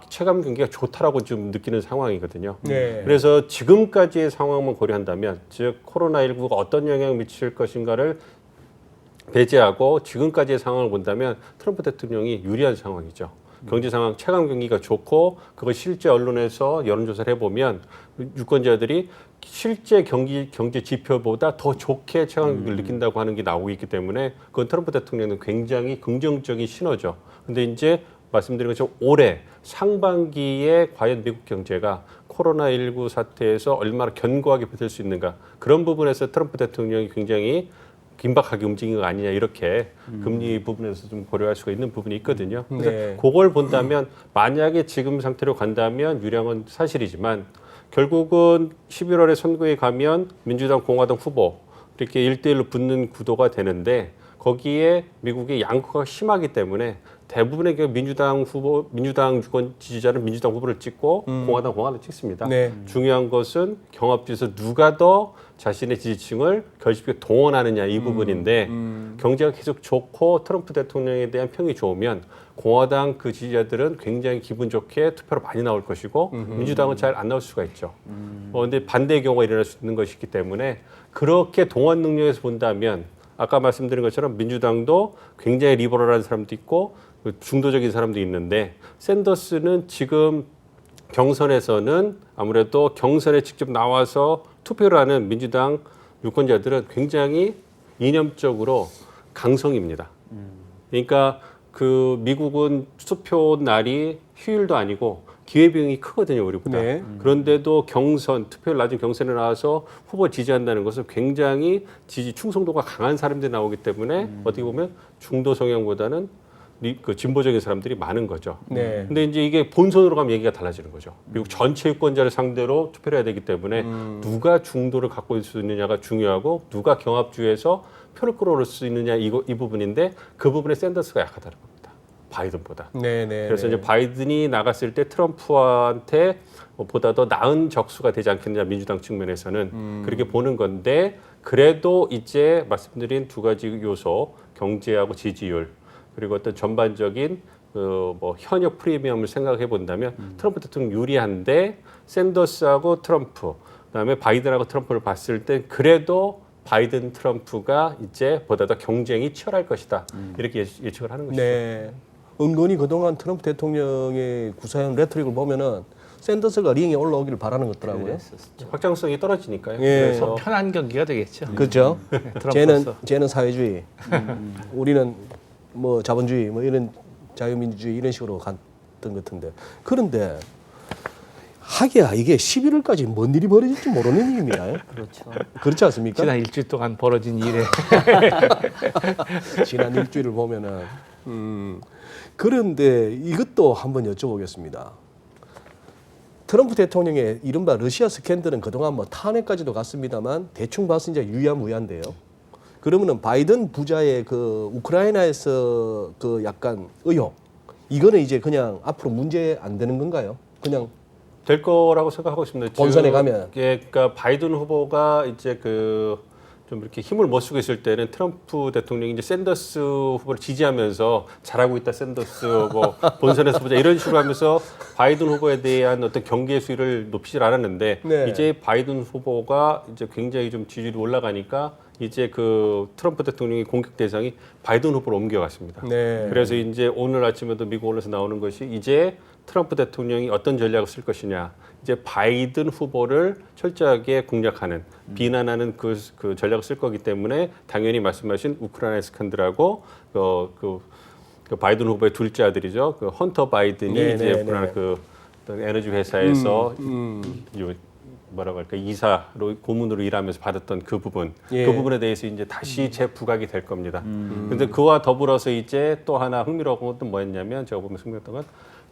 체감 경기가 좋다라고 좀 느끼는 상황이거든요. 네. 그래서 지금까지의 상황만 고려한다면, 즉 코로나19가 어떤 영향을 미칠 것인가를 배제하고 지금까지의 상황을 본다면 트럼프 대통령이 유리한 상황이죠. 경제 상황, 체감 경기가 좋고 그걸 실제 언론에서 여론조사를 해보면 유권자들이 실제 경제 지표보다 더 좋게 체감 경기를 느낀다고 하는 게 나오고 있기 때문에 그건 트럼프 대통령은 굉장히 긍정적인 신호죠. 근데 이제 말씀드린 것처럼 올해 상반기에 과연 미국 경제가 코로나19 사태에서 얼마나 견고하게 버틸 수 있는가, 그런 부분에서 트럼프 대통령이 굉장히 긴박하게 움직인 거 아니냐, 이렇게 금리 부분에서 좀 고려할 수가 있는 부분이 있거든요. 그래서 네. 그걸 본다면 만약에 지금 상태로 간다면 유량은 사실이지만 결국은 11월에 선거에 가면 민주당 공화당 후보 이렇게 1대1로 붙는 구도가 되는데 거기에 미국의 양극화가 심하기 때문에 대부분의 민주당 유권 지지자는 민주당 후보를 찍고 공화당을 찍습니다. 네. 중요한 것은 경합지에서 누가 더 자신의 지지층을 결집에 동원하느냐, 이 부분인데 경제가 계속 좋고 트럼프 대통령에 대한 평이 좋으면 공화당 그 지지자들은 굉장히 기분 좋게 투표로 많이 나올 것이고 민주당은 잘 안 나올 수가 있죠. 그런데 반대의 경우가 일어날 수 있는 것이기 때문에 그렇게 동원 능력에서 본다면 아까 말씀드린 것처럼 민주당도 굉장히 리버럴한 사람도 있고 중도적인 사람도 있는데 샌더스는 지금 경선에서는 아무래도 경선에 직접 나와서 투표를 하는 민주당 유권자들은 굉장히 이념적으로 강성입니다. 그러니까 그 미국은 투표 날이 휴일도 아니고 기회비용이 크거든요, 우리보다. 네. 그런데도 투표율 낮은 경선에 나와서 후보 지지한다는 것은 굉장히 충성도가 강한 사람들이 나오기 때문에 어떻게 보면 중도 성향보다는 그 진보적인 사람들이 많은 거죠. 네. 근데 이제 이게 본선으로 가면 얘기가 달라지는 거죠. 미국 전체 유권자를 상대로 투표를 해야 되기 때문에 누가 중도를 갖고 있을 수 있느냐가 중요하고 누가 경합주에서 표를 끌어올 수 있느냐, 이 부분인데 그 부분에 샌더스가 약하다는 겁니다. 바이든보다. 네, 네. 그래서 이제 바이든이 나갔을 때 트럼프한테 보다 더 나은 적수가 되지 않겠느냐, 민주당 측면에서는 그렇게 보는 건데, 그래도 이제 말씀드린 두 가지 요소, 경제하고 지지율, 그리고 어떤 전반적인 뭐 현역 프리미엄을 생각해 본다면 트럼프 대통령 유리한데, 샌더스하고 트럼프, 그다음에 바이든하고 트럼프를 봤을 때 그래도 바이든 트럼프가 이제 보다 더 경쟁이 치열할 것이다, 이렇게 예측을 하는 것이죠. 네. 은근히 그동안 트럼프 대통령의 구사형 레토릭을 보면은 샌더스가 링에 올라오기를 바라는 것 같더라고요. 확장성이 떨어지니까요. 예. 그래서 편한 경기가 되겠죠. 그렇죠. 트럼프로서. 쟤는 사회주의, 우리는 뭐 자본주의, 뭐 이런 자유민주주의 이런 식으로 갔던 것 같은데, 그런데 하기야 이게 11월까지 뭔 일이 벌어질지 모르는 일입니다. 그렇죠. 그렇지 않습니까? 지난 일주일 동안 벌어진 일에 지난 일주일을 보면은 그런데 이것도 한번 여쭤보겠습니다. 트럼프 대통령의 이른바 러시아 스캔들은 그동안 뭐 탄핵까지도 갔습니다만 대충 봐서 이제 유야무야인데요. 그러면은 바이든 부자의 그 우크라이나에서 그 약간 의혹, 이거는 이제 그냥 앞으로 문제 안 되는 건가요? 그냥 될 거라고 생각하고 있습니다. 본선에 가면. 그러니까 바이든 후보가 이제 좀 이렇게 힘을 못 쓰고 있을 때는 트럼프 대통령이 이제 샌더스 후보를 지지하면서 잘하고 있다, 샌더스 뭐 본선에서 보자, 이런 식으로 하면서 바이든 후보에 대한 어떤 경계 수위를 높이질 않았는데, 네. 이제 바이든 후보가 이제 굉장히 좀 지지율이 올라가니까 이제 그 트럼프 대통령의 공격 대상이 바이든 후보로 옮겨갔습니다. 네. 그래서 이제 오늘 아침에도 미국 언론에서 나오는 것이 이제 트럼프 대통령이 어떤 전략을 쓸 것이냐, 이제 바이든 후보를 철저하게 공략하는, 비난하는 그 전략을 쓸 거기 때문에 당연히 말씀하신 우크라이나 스캔들하고 그 바이든 후보의 둘째 아들이죠. 그 헌터 바이든이 네, 이제 네, 불안한 네. 그 어떤 에너지 회사에서 뭐라고 할까 이사로 고문으로 일하면서 받았던 그 부분, 예. 그 부분에 대해서 이제 다시 재부각이 될 겁니다. 그런데 그와 더불어서 이제 또 하나 흥미로운 것도 뭐였냐면 제가 보면 흥미로웠던 건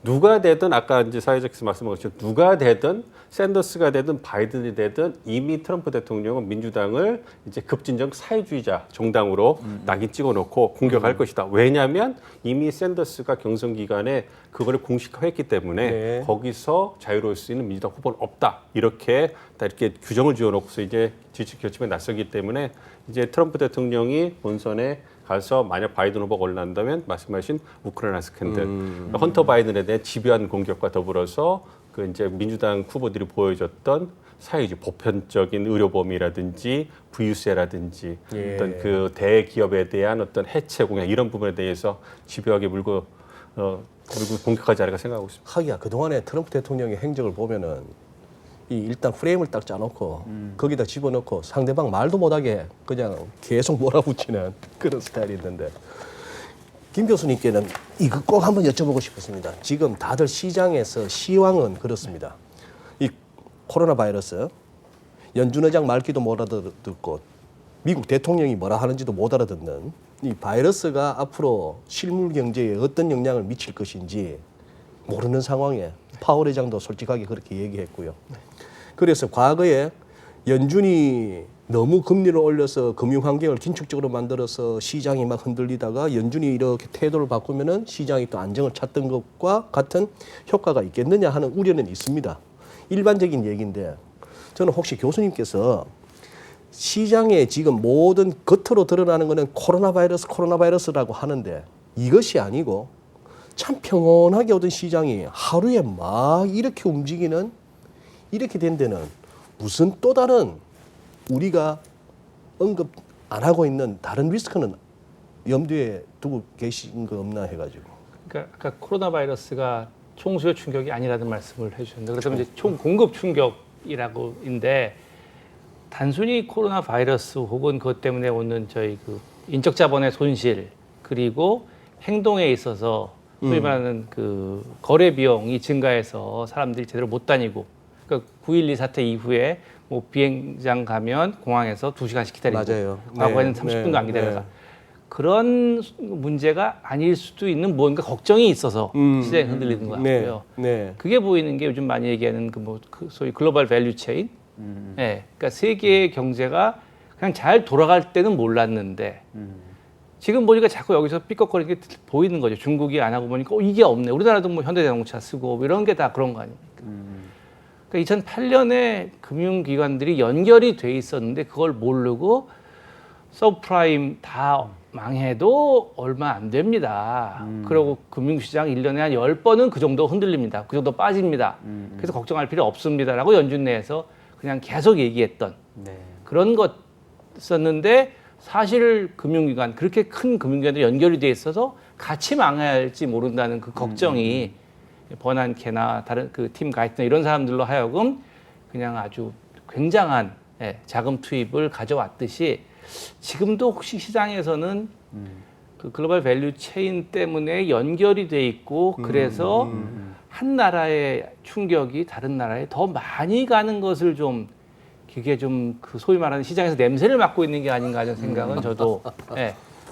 누가 되든 아까 이제 사회자께서 말씀하셨죠. 누가 되든 샌더스가 되든 바이든이 되든 이미 트럼프 대통령은 민주당을 이제 급진적 사회주의자 정당으로 낙인 찍어놓고 공격할 것이다. 왜냐하면 이미 샌더스가 경선 기간에 그거를 공식화했기 때문에 네. 거기서 자유로울 수 있는 민주당 후보는 없다. 이렇게 다 이렇게 규정을 지어놓고서 이제 지지 결집에 나서기 때문에 이제 트럼프 대통령이 본선에 가서 만약 바이든 후보가 올라간다면 말씀하신 우크라이나 스캔들, 헌터 바이든에 대한 집요한 공격과 더불어서 그 이제 민주당 후보들이 보여줬던 사회주의 보편적인 의료보험이라든지 부유세라든지 예. 어떤 그 대기업에 대한 어떤 해체 공약 이런 부분에 대해서 집요하게 물고 공격하지 않을까 생각하고 있습니다. 하기야 그동안에 트럼프 대통령의 행적을 보면은 이 일단 프레임을 딱 짜놓고 거기다 집어넣고 상대방 말도 못하게 그냥 계속 몰아붙이는 그런 스타일이 있는데 김 교수님께는 이거 꼭 한번 여쭤보고 싶었습니다. 지금 다들 시장에서 시황은 그렇습니다. 이 코로나 바이러스 연준 의장 말귀도 못 알아듣고 미국 대통령이 뭐라 하는지도 못 알아듣는 이 바이러스가 앞으로 실물 경제에 어떤 영향을 미칠 것인지 모르는 상황에 파월 의장도 솔직하게 그렇게 얘기했고요. 그래서 과거에 연준이 너무 금리를 올려서 금융 환경을 긴축적으로 만들어서 시장이 막 흔들리다가 연준이 이렇게 태도를 바꾸면은 시장이 또 안정을 찾던 것과 같은 효과가 있겠느냐 하는 우려는 있습니다. 일반적인 얘기인데 저는 혹시 교수님께서 시장에 지금 모든 겉으로 드러나는 거는 코로나 바이러스라고 하는데 이것이 아니고 참 평온하게 오던 시장이 하루에 막 이렇게 움직이는 이렇게 된 데는 무슨 또 다른 우리가 언급 안 하고 있는 다른 리스크는 염두에 두고 계신 거 없나 해가지고. 그러니까 아까 코로나 바이러스가 총수요 충격이 아니라는 말씀을 해주셨는데 그렇다면 이제 총 공급 충격이라고인데 단순히 코로나 바이러스 혹은 그것 때문에 오는 저희 그 인적 자본의 손실 그리고 행동에 있어서 소위 말하는 그 거래 비용이 증가해서 사람들이 제대로 못 다니고 그러니까 9.12 사태 이후에 뭐 비행장 가면 공항에서 2시간씩 기다리고 맞아요. 과거에는 네, 30분도 안 기다려서 네. 그런 문제가 아닐 수도 있는 뭔가 걱정이 있어서 시장이 흔들리는 것 같고요. 네. 그게 보이는 게 요즘 많이 얘기하는 그 소위 글로벌 밸류 체인. 네, 그러니까 세계의 경제가 그냥 잘 돌아갈 때는 몰랐는데 지금 보니까 자꾸 여기서 삐걱거리는 게 보이는 거죠. 중국이 안 하고 보니까 이게 없네. 우리나라도 뭐 현대자동차 쓰고 뭐 이런 게 다 그런 거 아닙니까? 그러니까 2008년에 금융기관들이 연결이 돼 있었는데 그걸 모르고 서브프라임 다 망해도 얼마 안 됩니다. 그리고 금융시장 1년에 한 10번은 그 정도 흔들립니다. 그 정도 빠집니다. 그래서 걱정할 필요 없습니다라고 연준 내에서 그냥 계속 얘기했던 네. 그런 것이었는데 사실 금융기관 그렇게 큰 금융기관들이 연결이 돼 있어서 같이 망할지 모른다는 그 걱정이 버난케나 다른 그 팀 가이트나 이런 사람들로 하여금 그냥 아주 굉장한 자금 투입을 가져왔듯이 지금도 혹시 시장에서는 그 글로벌 밸류 체인 때문에 연결이 돼 있고 그래서 한 나라의 충격이 다른 나라에 더 많이 가는 것을 좀 그게 좀 그 소위 말하는 시장에서 냄새를 맡고 있는 게 아닌가 하는 생각은 저도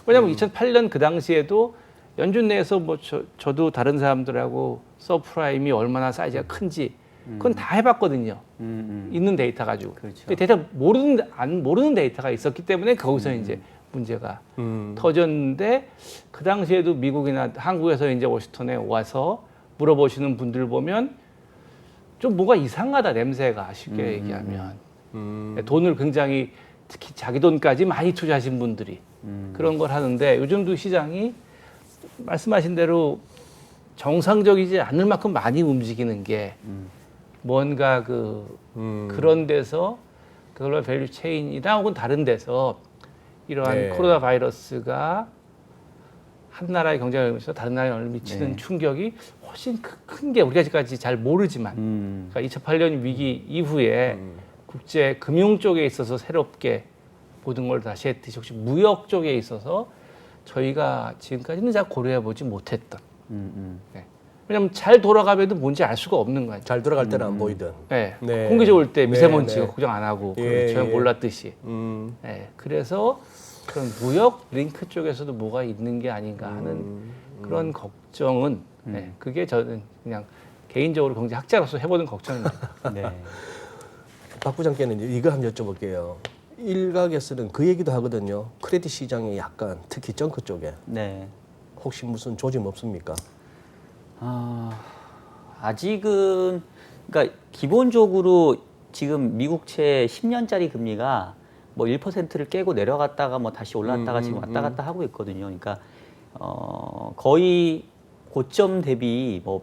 왜냐하면 2008년 그 당시에도 연준 내에서 뭐 저도 다른 사람들하고 서프라임이 얼마나 사이즈가 큰지 그건 다 해봤거든요. 있는 데이터 가지고. 그렇죠. 근데 데이터 모르는 데이터가 있었기 때문에 거기서 이제 문제가 터졌는데 그 당시에도 미국이나 한국에서 이제 워싱턴에 와서 물어보시는 분들 보면 좀 뭐가 이상하다 냄새가 쉽게 얘기하면 돈을 굉장히 특히 자기 돈까지 많이 투자하신 분들이 그런 걸 하는데 요즘도 시장이 말씀하신 대로 정상적이지 않을 만큼 많이 움직이는 게 뭔가 그런 데서 글로벌 밸류 체인이나 혹은 다른 데서 이러한 네. 코로나 바이러스가 한 나라의 경제에 의해서 다른 나라에 미치는 네. 충격이 훨씬 큰 게 우리가 아직까지 잘 모르지만 그러니까 2008년 위기 이후에 국제 금융 쪽에 있어서 새롭게 모든 걸 다시 했듯이 혹시 무역 쪽에 있어서 저희가 지금까지는 잘 고려해보지 못했던. 네. 왜냐하면 잘 돌아가면도 뭔지 알 수가 없는 거죠. 잘 돌아갈 때는 안 보이던. 네. 네. 공기 좋을 때 미세먼지가 네. 걱정 안 하고 예, 전혀 예. 몰랐듯이. 네. 그래서 그런 무역 링크 쪽에서도 뭐가 있는 게 아닌가 하는 그런 걱정은 네. 그게 저는 그냥 개인적으로 경제학자로서 해보는 걱정입니다. 네. 박 부장께는 이거 한번 여쭤볼게요. 일각에서는 그 얘기도 하거든요. 크레딧 시장이 약간 특히 정크 쪽에 네. 혹시 무슨 조짐 없습니까? 아직은 그러니까 기본적으로 지금 미국채 10년짜리 금리가 뭐 1%를 깨고 내려갔다가 뭐 다시 올랐다가 지금 왔다 갔다 하고 있거든요. 그러니까 거의 고점 대비 뭐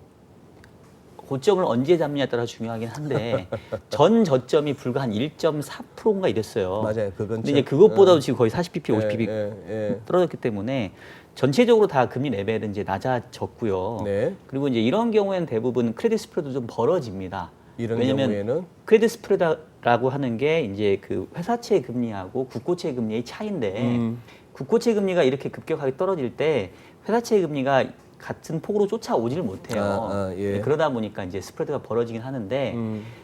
고점을 언제 잡느냐에 따라 중요하긴 한데 전 저점이 불과 한 1.4%인가 이랬어요. 맞아요. 그건 근데 이제 그것보다도 지금 거의 40bp, 50bp 예. 떨어졌기 때문에 전체적으로 다 금리 레벨은 이제 낮아졌고요. 네. 그리고 이제 이런 경우에는 대부분 크레딧 스프레드 좀 벌어집니다. 이런 왜냐면 경우에는 크레딧 스프레드라고 하는 게 이제 그 회사채 금리하고 국고채 금리의 차이인데 국고채 금리가 이렇게 급격하게 떨어질 때 회사채 금리가 같은 폭으로 쫓아오지를 못해요. 예. 네, 그러다 보니까 이제 스프레드가 벌어지긴 하는데,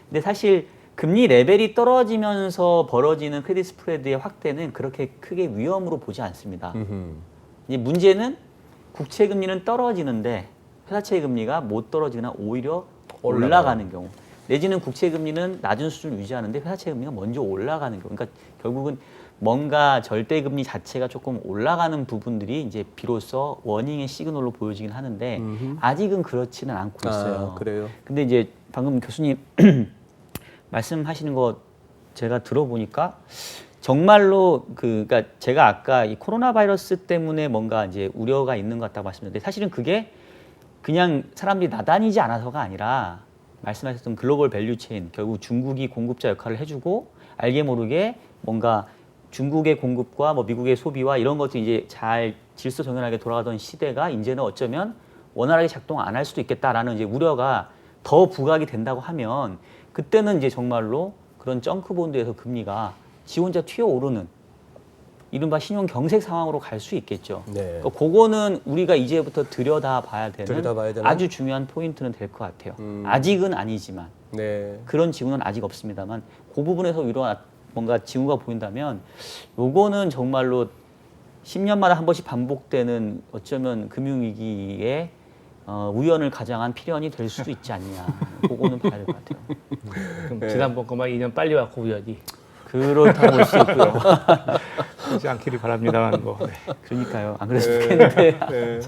근데 사실 금리 레벨이 떨어지면서 벌어지는 크레딧 스프레드의 확대는 그렇게 크게 위험으로 보지 않습니다. 이제 문제는 국채 금리는 떨어지는데 회사채 금리가 못 떨어지거나 오히려 올라가는 경우, 내지는 국채 금리는 낮은 수준을 유지하는데 회사채 금리가 먼저 올라가는 경우, 그러니까 결국은 뭔가 절대 금리 자체가 조금 올라가는 부분들이 이제 비로소 워닝의 시그널로 보여지긴 하는데 아직은 그렇지는 않고 있어요. 그래요. 근데 이제 방금 교수님 말씀하시는 거 제가 들어보니까 정말로 그러니까 제가 아까 이 코로나 바이러스 때문에 뭔가 이제 우려가 있는 것 같다고 말씀드렸는데 사실은 그게 그냥 사람들이 나다니지 않아서가 아니라 말씀하셨던 글로벌 밸류 체인, 결국 중국이 공급자 역할을 해주고 알게 모르게 뭔가 중국의 공급과 뭐 미국의 소비와 이런 것들이 이제 잘 질서 정연하게 돌아가던 시대가 이제는 어쩌면 원활하게 작동 안 할 수도 있겠다라는 이제 우려가 더 부각이 된다고 하면 그때는 이제 정말로 그런 정크 본드에서 금리가 지 혼자 튀어오르는 이른바 신용 경색 상황으로 갈 수 있겠죠. 네. 그러니까 그거는 우리가 이제부터 들여다봐야 되는 아주 중요한 포인트는 될 것 같아요. 아직은 아니지만 네. 그런 징후는 아직 없습니다만 그 부분에서 뭔가 징후가 보인다면 요거는 정말로 10년마다 한 번씩 반복되는 어쩌면 금융위기의 우연을 가장한 필연이 될 수도 있지 않냐. 그거는 봐야 될 것 같아요. 그럼 지난번 거만 2년 빨리 왔고 우연히 그렇다고 볼 수 있고요. 그렇지 않기를 바랍니다만 뭐. 네. 그러니까요. 안 그랬으면 좋겠는데. 네.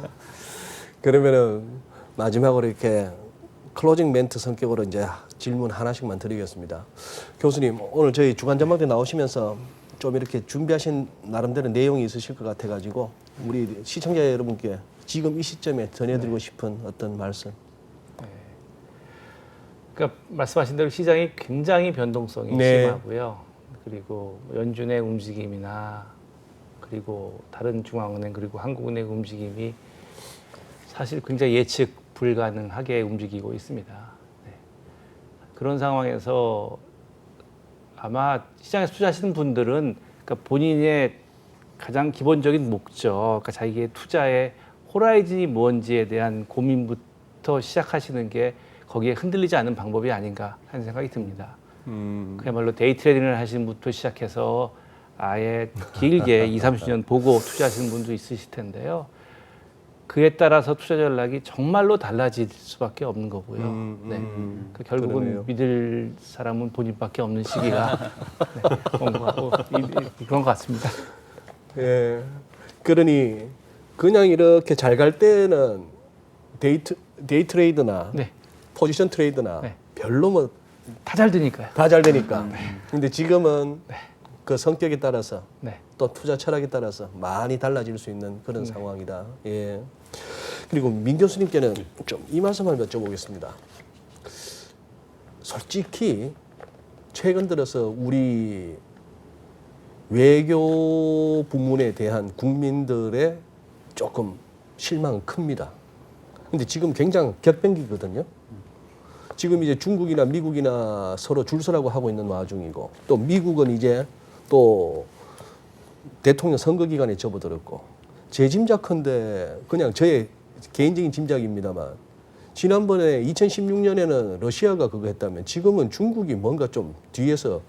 그러면은 마지막으로 이렇게 클로징 멘트 성격으로 이제 질문 하나씩만 드리겠습니다. 교수님, 오늘 저희 주간 전망대 나오시면서 좀 이렇게 준비하신 나름대로 내용이 있으실 것 같아가지고 우리 시청자 여러분께 지금 이 시점에 전해드리고 싶은 어떤 말씀. 그러니까 말씀하신 대로 시장이 굉장히 변동성이 네. 심하고요. 그리고 연준의 움직임이나 그리고 다른 중앙은행 그리고 한국은행 움직임이 사실 굉장히 예측 불가능하게 움직이고 있습니다. 네. 그런 상황에서 아마 시장에서 투자하시는 분들은 그러니까 본인의 가장 기본적인 목적, 그러니까 자기의 투자의 호라이즌이 뭔지에 대한 고민부터 시작하시는 게 거기에 흔들리지 않는 방법이 아닌가 하는 생각이 듭니다. 그야말로 데이 트레이딩을 하시는 분부터 시작해서 아예 길게 20, 30년 보고 투자하시는 분도 있으실 텐데요. 그에 따라서 투자 전략이 정말로 달라질 수밖에 없는 거고요. 네. 그러니까 결국은 그러네요. 믿을 사람은 본인밖에 없는 시기가 네, 온 것 같고 그런 것 같습니다. 예. 그러니 그냥 이렇게 잘 갈 때는 데이 트레이드나 네. 포지션 트레이드나 네. 별로 뭐 다 잘 되니까요. 다 잘 되니까. 근데 지금은 그 성격에 따라서 네. 또 투자 철학에 따라서 많이 달라질 수 있는 그런 상황이다. 예. 그리고 민 교수님께는 좀 이 말씀을 여쭤보겠습니다. 솔직히 최근 들어서 우리 외교 부문에 대한 국민들의 조금 실망은 큽니다. 근데 지금 굉장히 격변기거든요. 지금 이제 중국이나 미국이나 서로 줄서라고 하고 있는 와중이고 또 미국은 이제 또 대통령 선거 기간에 접어들었고 제 짐작컨대 그냥 저의 개인적인 짐작입니다만 지난번에 2016년에는 러시아가 그거 했다면 지금은 중국이 뭔가 좀 뒤에서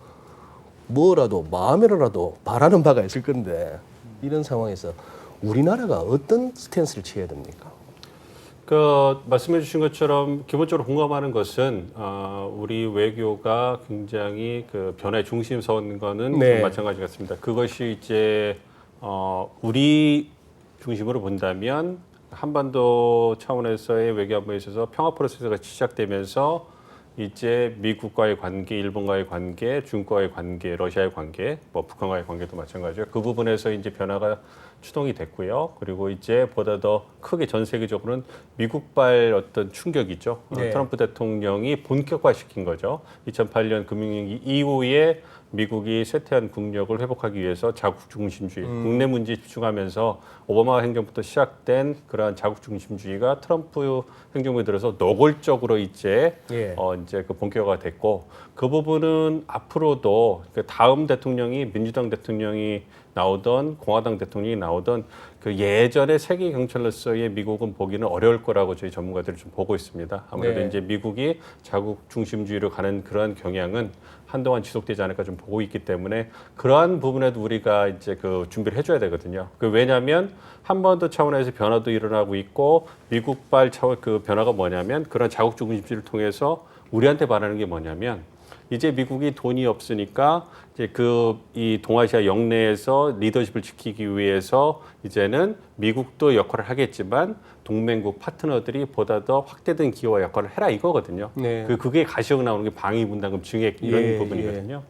뭐라도 마음으로라도 바라는 바가 있을 건데 이런 상황에서 우리나라가 어떤 스탠스를 취해야 됩니까? 그 말씀해 주신 것처럼 기본적으로 공감하는 것은 우리 외교가 굉장히 그 변화의 중심에 선 거는 네. 마찬가지 같습니다. 그것이 이제 우리 중심으로 본다면 한반도 차원에서의 외교안보에 있어서 평화 프로세스가 시작되면서 이제 미국과의 관계, 일본과의 관계, 중국과의 관계, 러시아의 관계, 뭐 북한과의 관계도 마찬가지죠. 그 부분에서 이제 변화가 추동이 됐고요. 그리고 이제 보다 더 크게 전 세계적으로는 미국발 어떤 충격이죠. 네. 트럼프 대통령이 본격화시킨 거죠. 2008년 금융위기 이후에 미국이 쇠퇴한 국력을 회복하기 위해서 자국 중심주의, 국내 문제에 집중하면서 오바마 행정부터 시작된 그러한 자국 중심주의가 트럼프 행정부에 들어서 노골적으로 이제 예. 이제 그 본격화가 됐고 그 부분은 앞으로도 그 다음 대통령이 민주당 대통령이 나오던 공화당 대통령이 나오던 그 예전의 세계 경찰로서의 미국은 보기는 어려울 거라고 저희 전문가들이 좀 보고 있습니다. 아무래도 네. 이제 미국이 자국 중심주의로 가는 그러한 경향은 한동안 지속되지 않을까 좀 보고 있기 때문에 그러한 부분에도 우리가 이제 그 준비를 해줘야 되거든요. 그 왜냐하면 한반도 차원에서 변화도 일어나고 있고 미국발 차원 그 변화가 뭐냐면 그런 자국 중심주의를 통해서 우리한테 바라는 게 뭐냐면 이제 미국이 돈이 없으니까 이제 그 이 동아시아 영내에서 리더십을 지키기 위해서 이제는 미국도 역할을 하겠지만 동맹국 파트너들이 보다 더 확대된 기여와 역할을 해라 이거거든요. 네. 그게 가시적 나오는 게 방위분담금 증액 이런 예, 부분이거든요.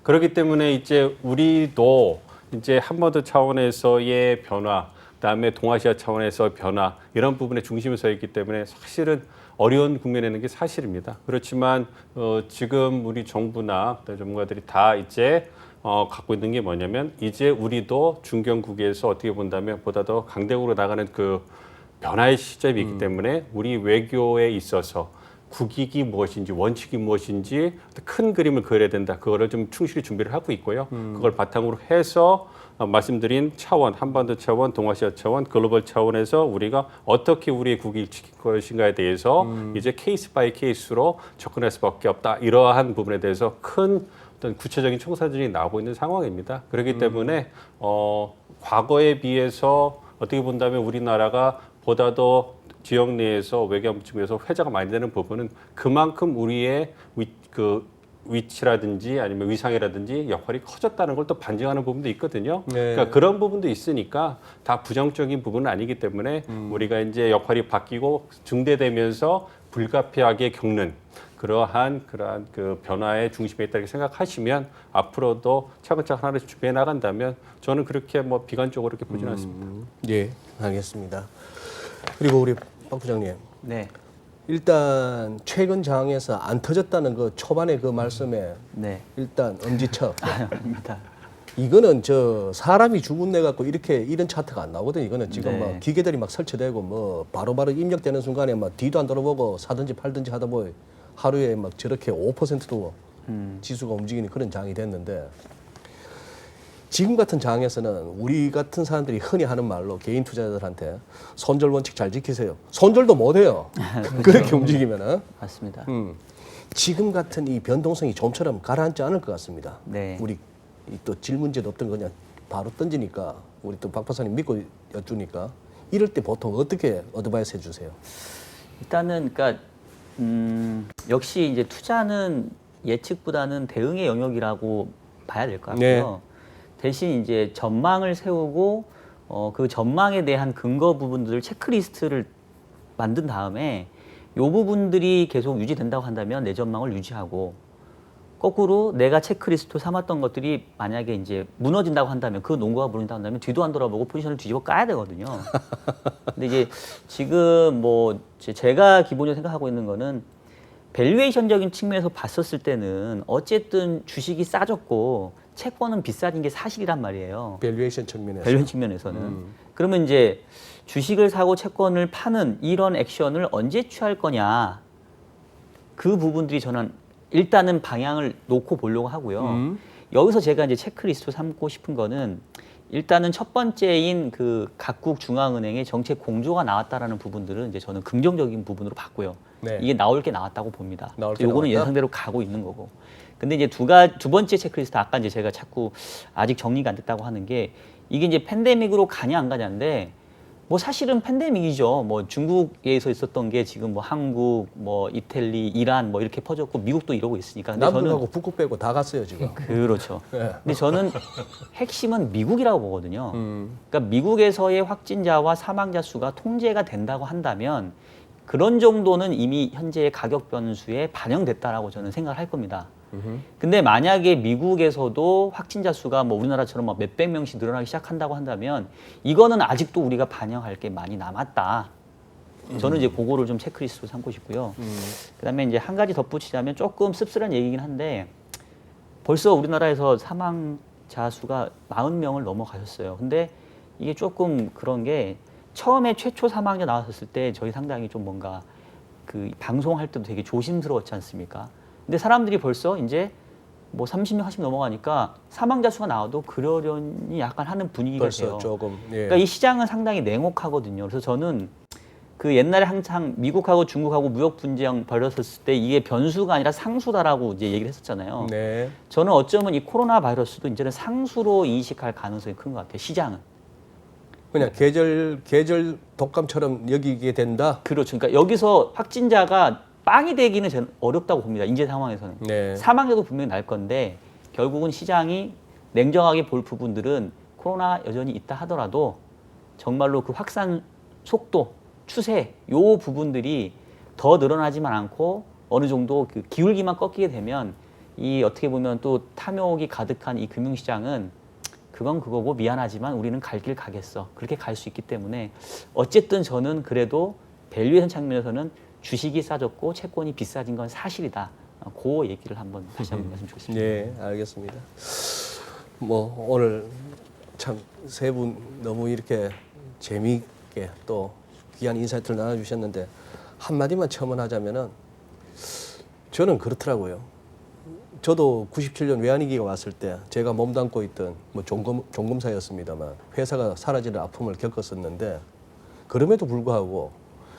그렇기 때문에 이제 우리도 이제 한반도 차원에서의 변화, 그다음에 동아시아 차원에서 변화 이런 부분에 중심에 서 있기 때문에 사실은 어려운 국면에 있는 게 사실입니다. 그렇지만 지금 우리 정부나 전문가들이 다 이제 갖고 있는 게 뭐냐면 이제 우리도 중견국에서 어떻게 본다면 보다 더 강대국으로 나가는 그 변화의 시점이 있기 때문에 우리 외교에 있어서 국익이 무엇인지 원칙이 무엇인지 큰 그림을 그려야 된다. 그거를 좀 충실히 준비를 하고 있고요. 그걸 바탕으로 해서 말씀드린 차원, 한반도 차원, 동아시아 차원, 글로벌 차원에서 우리가 어떻게 우리의 국익을 지킬 것인가에 대해서 이제 케이스 바이 케이스로 접근할 수밖에 없다. 이러한 부분에 대해서 큰 어떤 구체적인 총사진이 나오고 있는 상황입니다. 그렇기 때문에 과거에 비해서 어떻게 본다면 우리나라가 보다 더 지역 내에서 외교안보 측면에서 회자가 많이 되는 부분은 그만큼 우리의 위치라든지 아니면 위상이라든지 역할이 커졌다는 걸 또 반증하는 부분도 있거든요. 네. 그러니까 그런 부분도 있으니까 다 부정적인 부분은 아니기 때문에 우리가 이제 역할이 바뀌고 증대되면서 불가피하게 겪는 그러한 그 변화의 중심에 있다고 생각하시면 앞으로도 차근차근 하나씩 준비해 나간다면 저는 그렇게 뭐 비관적으로 이렇게 보지는 않습니다. 예, 알겠습니다. 그리고 우리 박 부장님, 네. 일단 최근 장에서 안 터졌다는 그 초반의 그 말씀에 네. 일단 엄지척. 아닙니다. 이거는 저 사람이 죽은 내 갖고 이렇게 이런 차트가 안 나오거든요. 이거는 지금 네. 막 기계들이 막 설치되고 뭐 바로바로 입력되는 순간에 막 뒤도 안 돌아보고 사든지 팔든지 하다 보니 하루에 막 저렇게 5%도 지수가 움직이는 그런 장이 됐는데 지금 같은 장에서는 우리 같은 사람들이 흔히 하는 말로 개인 투자자들한테 손절 원칙 잘 지키세요. 손절도 못 해요. 그렇게 움직이면은. 맞습니다. 지금 같은 이 변동성이 좀처럼 가라앉지 않을 것 같습니다. 네. 우리 또 질문제도 없던 거 그냥 바로 던지니까 우리 또 박 박사님 믿고 여쭈니까 이럴 때 보통 어떻게 어드바이스 해주세요? 일단은 그러니까 역시 이제 투자는 예측보다는 대응의 영역이라고 봐야 될 것 같고요. 대신 이제 전망을 세우고 그 전망에 대한 근거 부분들을 체크리스트를 만든 다음에 이 부분들이 계속 유지된다고 한다면 내 전망을 유지하고 거꾸로 내가 체크리스트로 삼았던 것들이 만약에 이제 무너진다고 한다면 그 농구가 무너진다고 한다면 뒤도 안 돌아보고 포지션을 뒤집어 까야 되거든요. 근데 이제 지금 뭐 제가 기본적으로 생각하고 있는 거는 밸류에이션적인 측면에서 봤었을 때는 어쨌든 주식이 싸졌고 채권은 비싸진 게 사실이란 말이에요. 밸류에이션 측면에서. 밸류에이션 측면에서는. 그러면 이제 주식을 사고 채권을 파는 이런 액션을 언제 취할 거냐. 그 부분들이 저는 일단은 방향을 놓고 보려고 하고요. 여기서 제가 이제 체크리스트로 삼고 싶은 거는 일단은 첫 번째인 그 각국 중앙은행의 정책 공조가 나왔다라는 부분들은 이제 저는 긍정적인 부분으로 봤고요. 네. 이게 나올 게 나왔다고 봅니다. 나올 게 요거는 나왔다? 예상대로 가고 있는 거고. 근데 이제 두 번째 체크리스트 아까 이제 제가 자꾸 아직 정리가 안 됐다고 하는 게 이게 이제 팬데믹으로 가냐 안 가냐인데 뭐 사실은 팬데믹이죠. 뭐 중국에서 있었던 게 지금 뭐 한국, 뭐 이탈리, 이란 뭐 이렇게 퍼졌고 미국도 이러고 있으니까. 근데 남북하고 북극 빼고 다 갔어요 지금. 그렇죠. 네. 근데 저는 핵심은 미국이라고 보거든요. 음. 그러니까 미국에서의 확진자와 사망자 수가 통제가 된다고 한다면 그런 정도는 이미 현재의 가격 변수에 반영됐다라고 저는 생각을 할 겁니다. 근데 만약에 미국에서도 확진자 수가 뭐 우리나라처럼 막 몇백 명씩 늘어나기 시작한다고 한다면 이거는 아직도 우리가 반영할 게 많이 남았다. 저는 이제 그거를 좀 체크리스트로 삼고 싶고요. 그다음에 이제 한 가지 덧붙이자면 조금 씁쓸한 얘기긴 한데 벌써 우리나라에서 사망자 수가 40명을 넘어가셨어요. 근데 이게 조금 그런 게 처음에 최초 사망자 나왔었을 때 저희 상당히 좀 뭔가 그 방송할 때도 되게 조심스러웠지 않습니까? 근데 사람들이 벌써 이제 뭐 30명, 40명 넘어가니까 사망자 수가 나와도 그러려니 약간 하는 분위기가 벌써 돼요. 조금. 예. 그러니까 이 시장은 상당히 냉혹하거든요. 그래서 저는 그 옛날에 항상 미국하고 중국하고 무역 분쟁 벌였었을 때 이게 변수가 아니라 상수다라고 이제 얘기를 했었잖아요. 네. 저는 어쩌면 이 코로나 바이러스도 이제는 상수로 인식할 가능성이 큰 것 같아요. 시장은. 그냥 계절 독감처럼 여기게 된다. 그렇죠. 그러니까 여기서 확진자가 빵이 되기는 저는 어렵다고 봅니다. 인제 상황에서는. 네. 사망자도 분명히 날 건데 결국은 시장이 냉정하게 볼 부분들은 코로나 여전히 있다 하더라도 정말로 그 확산 속도, 추세 요 부분들이 더 늘어나지만 않고 어느 정도 그 기울기만 꺾이게 되면 이 어떻게 보면 또 탐욕이 가득한 이 금융시장은 그건 그거고 미안하지만 우리는 갈 길 가겠어. 그렇게 갈 수 있기 때문에 어쨌든 저는 그래도 밸류에이션 측면에서는 주식이 싸졌고 채권이 비싸진 건 사실이다. 그 얘기를 한번 다시 한번 말씀 드리겠습니다. 네, 알겠습니다. 뭐 오늘 참 세 분 너무 이렇게 재미있게 또 귀한 인사이트를 나눠주셨는데 한마디만 첨언하자면은 저는 그렇더라고요. 저도 97년 외환위기가 왔을 때 제가 몸담고 있던 뭐 종검사였습니다만 회사가 사라지는 아픔을 겪었었는데 그럼에도 불구하고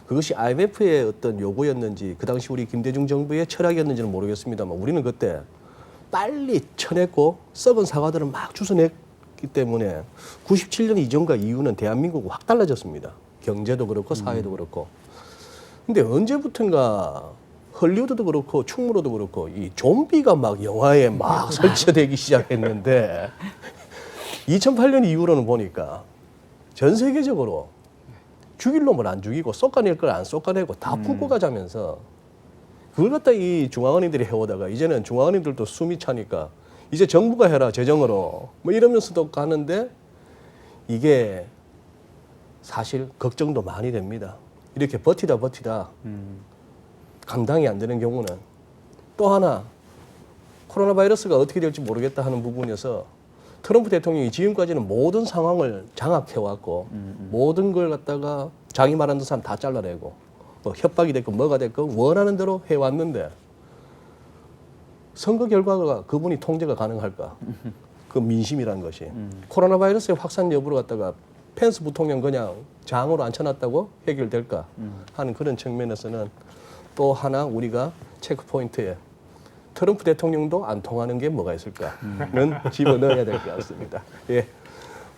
그것이 IMF의 어떤 요구였는지 그 당시 우리 김대중 정부의 철학이었는지는 모르겠습니다만 우리는 그때 빨리 쳐냈고 썩은 사과들을 막 주워냈기 때문에 97년 이전과 이후는 대한민국은 확 달라졌습니다. 경제도 그렇고 사회도 그렇고. 근데 언제부턴가 헐리우드도 그렇고 충무로도 그렇고 이 좀비가 막 영화에 막 설치되기 시작했는데 2008년 이후로는 보니까 전 세계적으로 죽일 놈을 안 죽이고 쏟아낼 걸 안 쏟아내고 다 품고 가자면서 그걸 갖다 이 중앙은행들이 해오다가 이제는 중앙은행들도 숨이 차니까 이제 정부가 해라 재정으로 뭐 이러면서도 가는데 이게 사실 걱정도 많이 됩니다. 이렇게 버티다 감당이 안 되는 경우는 또 하나 코로나 바이러스가 어떻게 될지 모르겠다 하는 부분에서 트럼프 대통령이 지금까지는 모든 상황을 장악해왔고 모든 걸 갖다가 자기 말하는 사람 다 잘라내고 뭐 협박이 됐건 뭐가 됐건 원하는 대로 해왔는데 선거 결과가 그분이 통제가 가능할까? 그 민심이라는 것이 코로나 바이러스의 확산 여부를 갖다가 펜스 부통령 그냥 장으로 앉혀놨다고 해결될까 하는 그런 측면에서는 또 하나 우리가 체크포인트에 트럼프 대통령도 안 통하는 게 뭐가 있을까는 집어넣어야 될 것 같습니다. 예,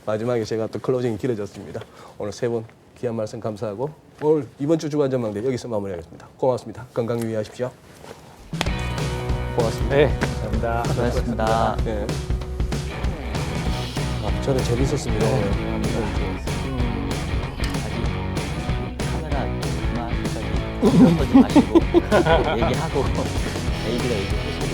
마지막에 제가 또 클로징이 길어졌습니다. 오늘 세 분 귀한 말씀 감사하고 오늘 이번 주 주간 전망대 여기서 마무리하겠습니다. 고맙습니다. 건강 유의하십시오. 고맙습니다. 네, 감사합니다. 수고하셨습니다. 예. 저는 재밌었습니다. 카메라 그만 이런 거지 마시고 얘기하고 애기가 얘기하고 소리